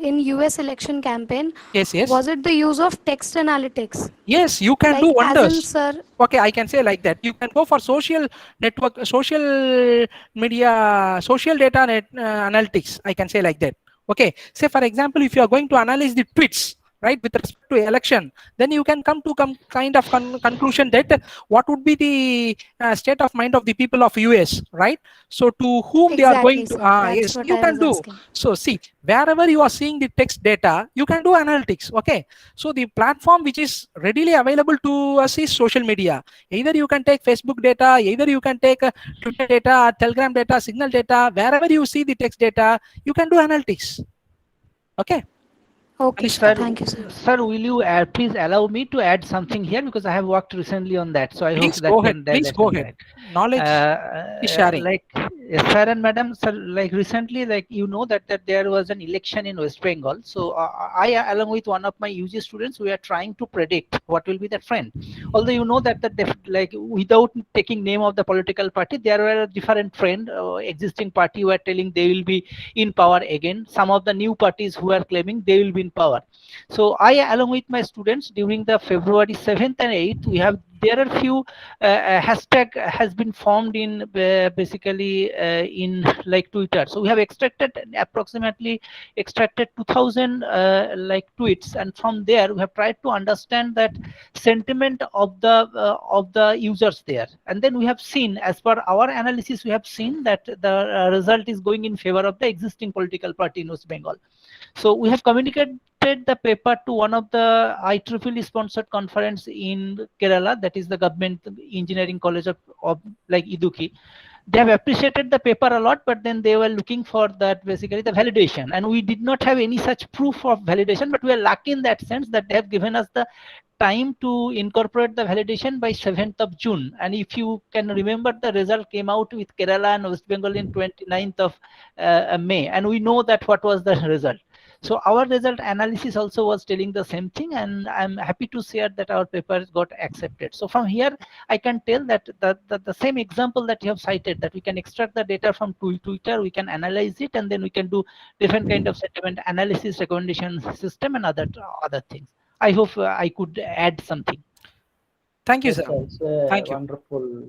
in US election campaign, Yes, yes. was it the use of text analytics? Yes, you can do Like, as in, wonders. sir, Okay, I can say like that. You can go for social network, social media, social data analytics. I can say like that. Okay, say for example, if you are going to analyze the tweets, right, with respect to election, then you can come to kind of conclusion that what would be the state of mind of the people of US, right? So to whom they are going exactly, to, sir. That's yes, what you I can was do. asking. So see, wherever you are seeing the text data, you can do analytics. Okay, so the platform which is readily available to us is social media. Either you can take Facebook data, either you can take Twitter data, Telegram data, Signal data. Wherever you see the text data, you can do analytics. Okay. Okay, Anushka. thank you, sir. Sir, will you please allow me to add something here, because I have worked recently on that, so I hope Please go ahead. that Please go can ahead. correct. Knowledge is sharing. Like, sir and madam, sir, like recently, like you know that there was an election in West Bengal. So I, along with one of my UG students, we are trying to predict what will be the trend. Although you know that like without taking name of the political party, there were a different trend. Existing party were telling they will be in power again. Some of the new parties who are claiming they will be in power. So I, along with my students, during the February 7th and 8th, there are few hashtag has been formed in basically in like Twitter. So we have approximately extracted 2000 like tweets, and from there we have tried to understand that sentiment of the users there. And then we have seen, as per our analysis, we have seen that the result is going in favor of the existing political party in West Bengal. So we have communicated the paper to one of the IEEE sponsored conference in Kerala, that is the Government Engineering College of like Iduki. They have appreciated the paper a lot, but then they were looking for that basically the validation, and we did not have any such proof of validation, but we are lucky in that sense that they have given us the time to incorporate the validation by 7th of June. And if you can remember, the result came out with Kerala and West Bengal in 29th of May, and we know that what was the result. So our result analysis also was telling the same thing, and I'm happy to share that our paper got accepted. So from here, I can tell that the same example that you have cited, that we can extract the data from Twitter, we can analyze it, and then we can do different kind of sentiment analysis, recommendation system, and other things. I hope I could add something. Thank you, Yes, sir. sir. It's a Thank you. wonderful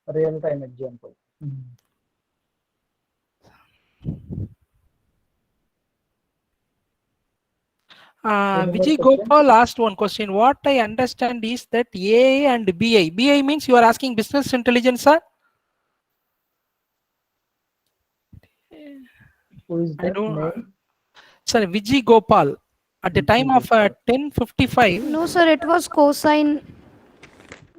real-time example. Any more Vijay questions? Gopal asked one question. What I understand is that AI and BI. BI means you are asking business intelligence, sir? Who is I that don't. name? Sir, Vijay Gopal. At the time of 10:55. No, sir, it was cosine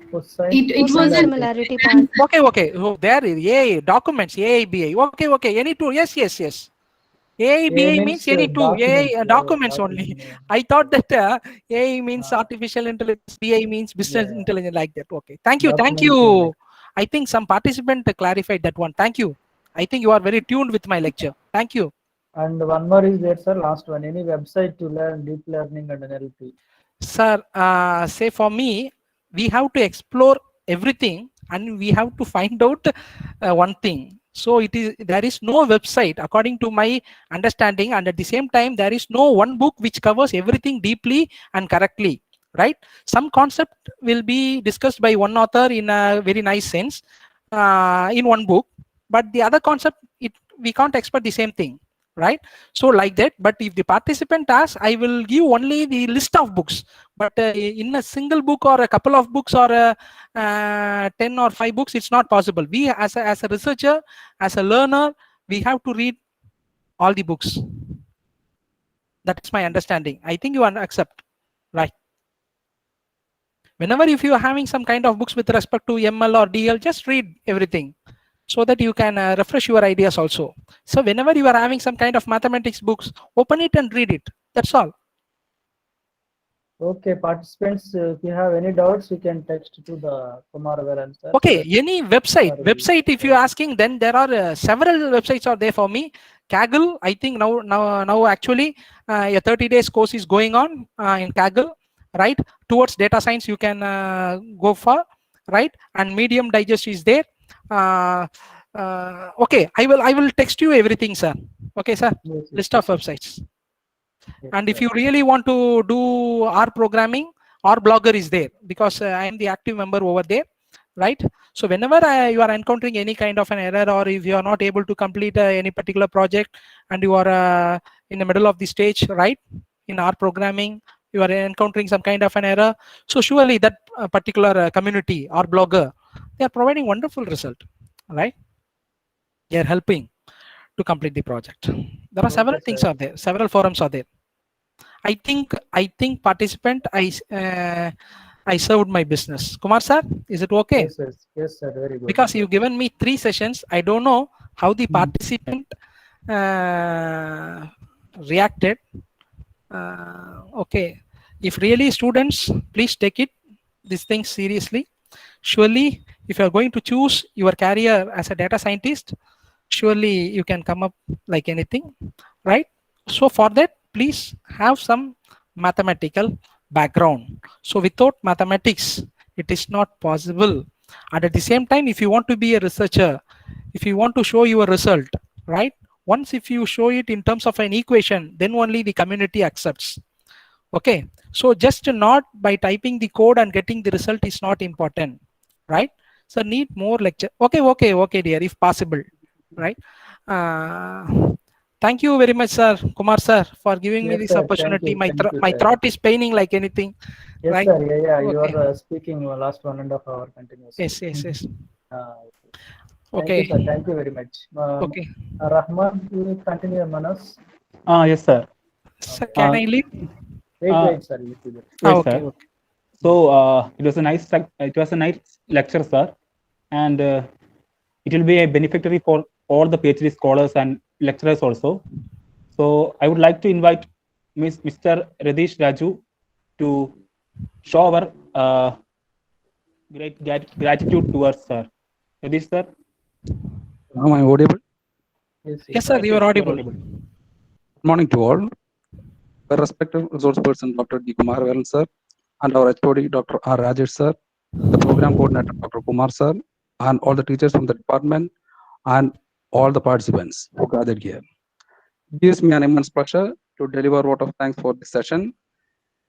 Cosine It was cosine an similarity part. Okay. Oh, there is AI documents. AI BI. Okay. Any two? Yes. AI A BI means any two. documents. AI documents only. Document. I thought that AI means artificial intelligence, BI means business Yeah. intelligence, like that. Okay. Thank Document you. I think some participant clarified that one. Thank you. I think you are very tuned with my lecture. Thank you. And one more is there, sir. Last one. Any website to learn deep learning and NLP? Sir, say for me, we have to explore everything and we have to find out one thing. So there is no website according to my understanding, and at the same time there is no one book which covers everything deeply and correctly, right? Some concept will be discussed by one author in a very nice sense in one book, but the other concept we can't expect the same thing, right? So like that. But if the participant asks, I will give only the list of books, but in a single book or a couple of books or 10 or 5 books, it's not possible. We as a researcher, as a learner, we have to read all the books. That's my understanding. I think you accept, right? Whenever if you are having some kind of books with respect to ML or DL, just read everything so that you can refresh your ideas also. So whenever you are having some kind of mathematics books, open it and read it. That's all. Okay, participants, if you have any doubts, you can text to the Kumar Velan sir. Okay, any website, Sorry. if you're asking, then there are several websites are there for me. Kaggle, I think now actually a 30 days course is going on in Kaggle, right? Towards data science, you can go for, right? And Medium Digest is there. Okay, I will text you everything, sir. Okay, sir. Yes, yes, List yes, of websites. yes, And if sir. you really want to do R programming, R blogger is there, because I am the active member over there, right? So whenever you are encountering any kind of an error, or if you are not able to complete any particular project, and you are in the middle of the stage, right, in R programming, you are encountering some kind of an error, so surely that particular community or blogger, they are providing wonderful result, right? They are helping to complete the project. There are several Okay, things sir. are there, several forums are there. I think participant, I served my business. Kumar sir, is it okay? Yes, yes, yes, sir. Very good. Because you've given me 3 sessions, I don't know how the Hmm. participant reacted. Okay, if really students, please take it this thing seriously. Surely, if you are going to choose your career as a data scientist, surely you can come up like anything, right? So for that, please have some mathematical background. So without mathematics, it is not possible. And at the same time, if you want to be a researcher, if you want to show your result, right? Once if you show it in terms of an equation, then only the community accepts. Okay, so just not by typing the code and getting the result is not important, right? So need more lecture. Okay, dear, if possible, right? Thank you very much, sir, Kumar sir, for giving me Yes, this sir. Thank opportunity. you. Thank you, My sir. throat is paining like anything, Yes, right? sir. Yeah, yeah. You Okay. are speaking last 1.5 hour continuously. Yes. Uh, Thank you, Okay. sir. Thank you very much. Okay. Rahman, you will continue, Manas. Yes, sir. Sir, Okay. can I leave? Wait, sir. Little bit. Yes, Okay. sir. So it was a nice lecture, sir, and it will be a beneficiary for all the PhD scholars and lecturers also. So I would like to invite Mr. Radish Raju to show our great gratitude towards sir. Radish sir. Am I audible? Yes, sir, you are audible. Good morning to all. The respected resource person, Dr. D. Kumar Velan sir, and our HOD, Dr. R. Rajesh sir, the program coordinator, Dr. Kumar sir, and all the teachers from the department, and all the participants who gathered here. It gives me an immense pleasure to deliver a vote of thanks for this session.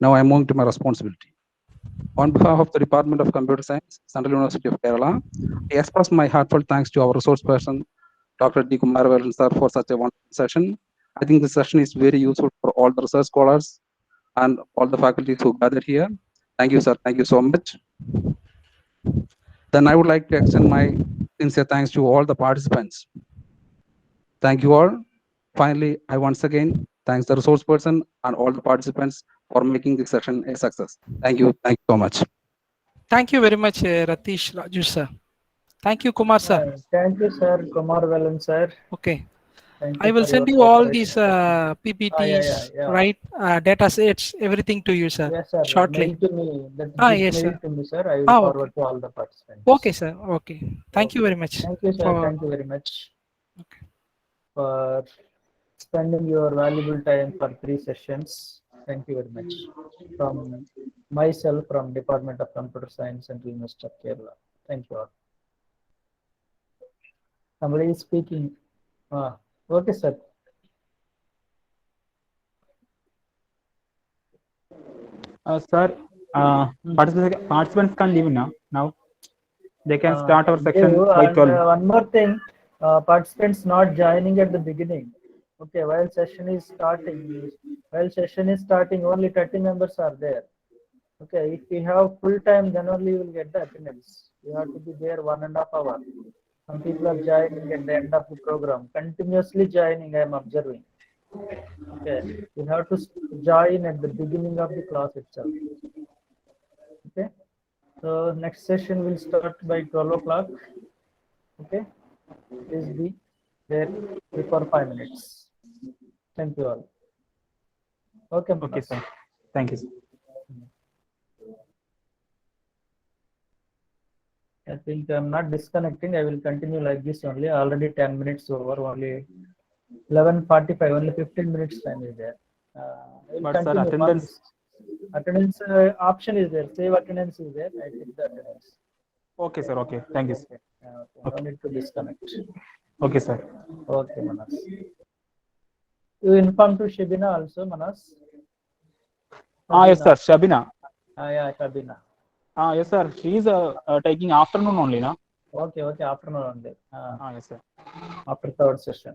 Now I am moving to my responsibility. On behalf of the Department of Computer Science, Central University of Kerala, I express my heartfelt thanks to our resource person, Dr. D. Kumar Velan sir, for such a wonderful session. I think this session is very useful for all the research scholars and all the faculties who gathered here. Thank you, sir. Thank you so much. Then I would like to extend my sincere thanks to all the participants. Thank you all. Finally, I once again thanks the resource person and all the participants for making this session a success. Thank you. Thank you so much. Thank you very much, Ratish Raju sir. Thank you, Kumar sir. Thank you, sir. Kumar Velan, sir. Okay. Thank I you will for your send you all cooperation. these PPTs, Yeah. right? Data sets, everything to you, sir. Yes, sir. Shortly. Mail to me. That Yes, mail sir. to me, sir. I will Okay. forward to all the participants. Okay, sir. Okay. Thank you very much. Thank you, sir. Thank you very much for spending your valuable time for 3 sessions. Thank you very much. From myself, from Department of Computer Science, Central University of Kerala. Thank you all. Somebody is speaking. Okay, sir. Sir, participants can leave now. Now they can start our section by 12. One more thing, participants not joining at the beginning. Okay, while session is starting, only 30 members are there. Okay, if we have full time, then only you will get the attendance. You have to be there 1.5 hours. Some people are joining at the end of the program, continuously joining. I am observing. Okay, you have to join at the beginning of the class itself. Okay, so next session will start by 12 o'clock. Okay, please be there before 5 minutes. Thank you all. Okay, Okay, sir. Thank you, sir. I think I'm not disconnecting. I will continue like this only. Already 10 minutes over. Only 11:45. Only 15 minutes time is there. I will But sir, continue for attendance. this. Attendance option is there. Save attendance is there. I take the attendance. Okay, sir. Okay. Thank you. Sir. Okay. No need to disconnect. Okay, sir. Okay, Manas. You inform to Shabina also, Manas. Yes, sir. Shabina. Yeah, Shabina. Yes, sir. She is taking afternoon only, na? Okay, afternoon only. Yes, sir. After third session.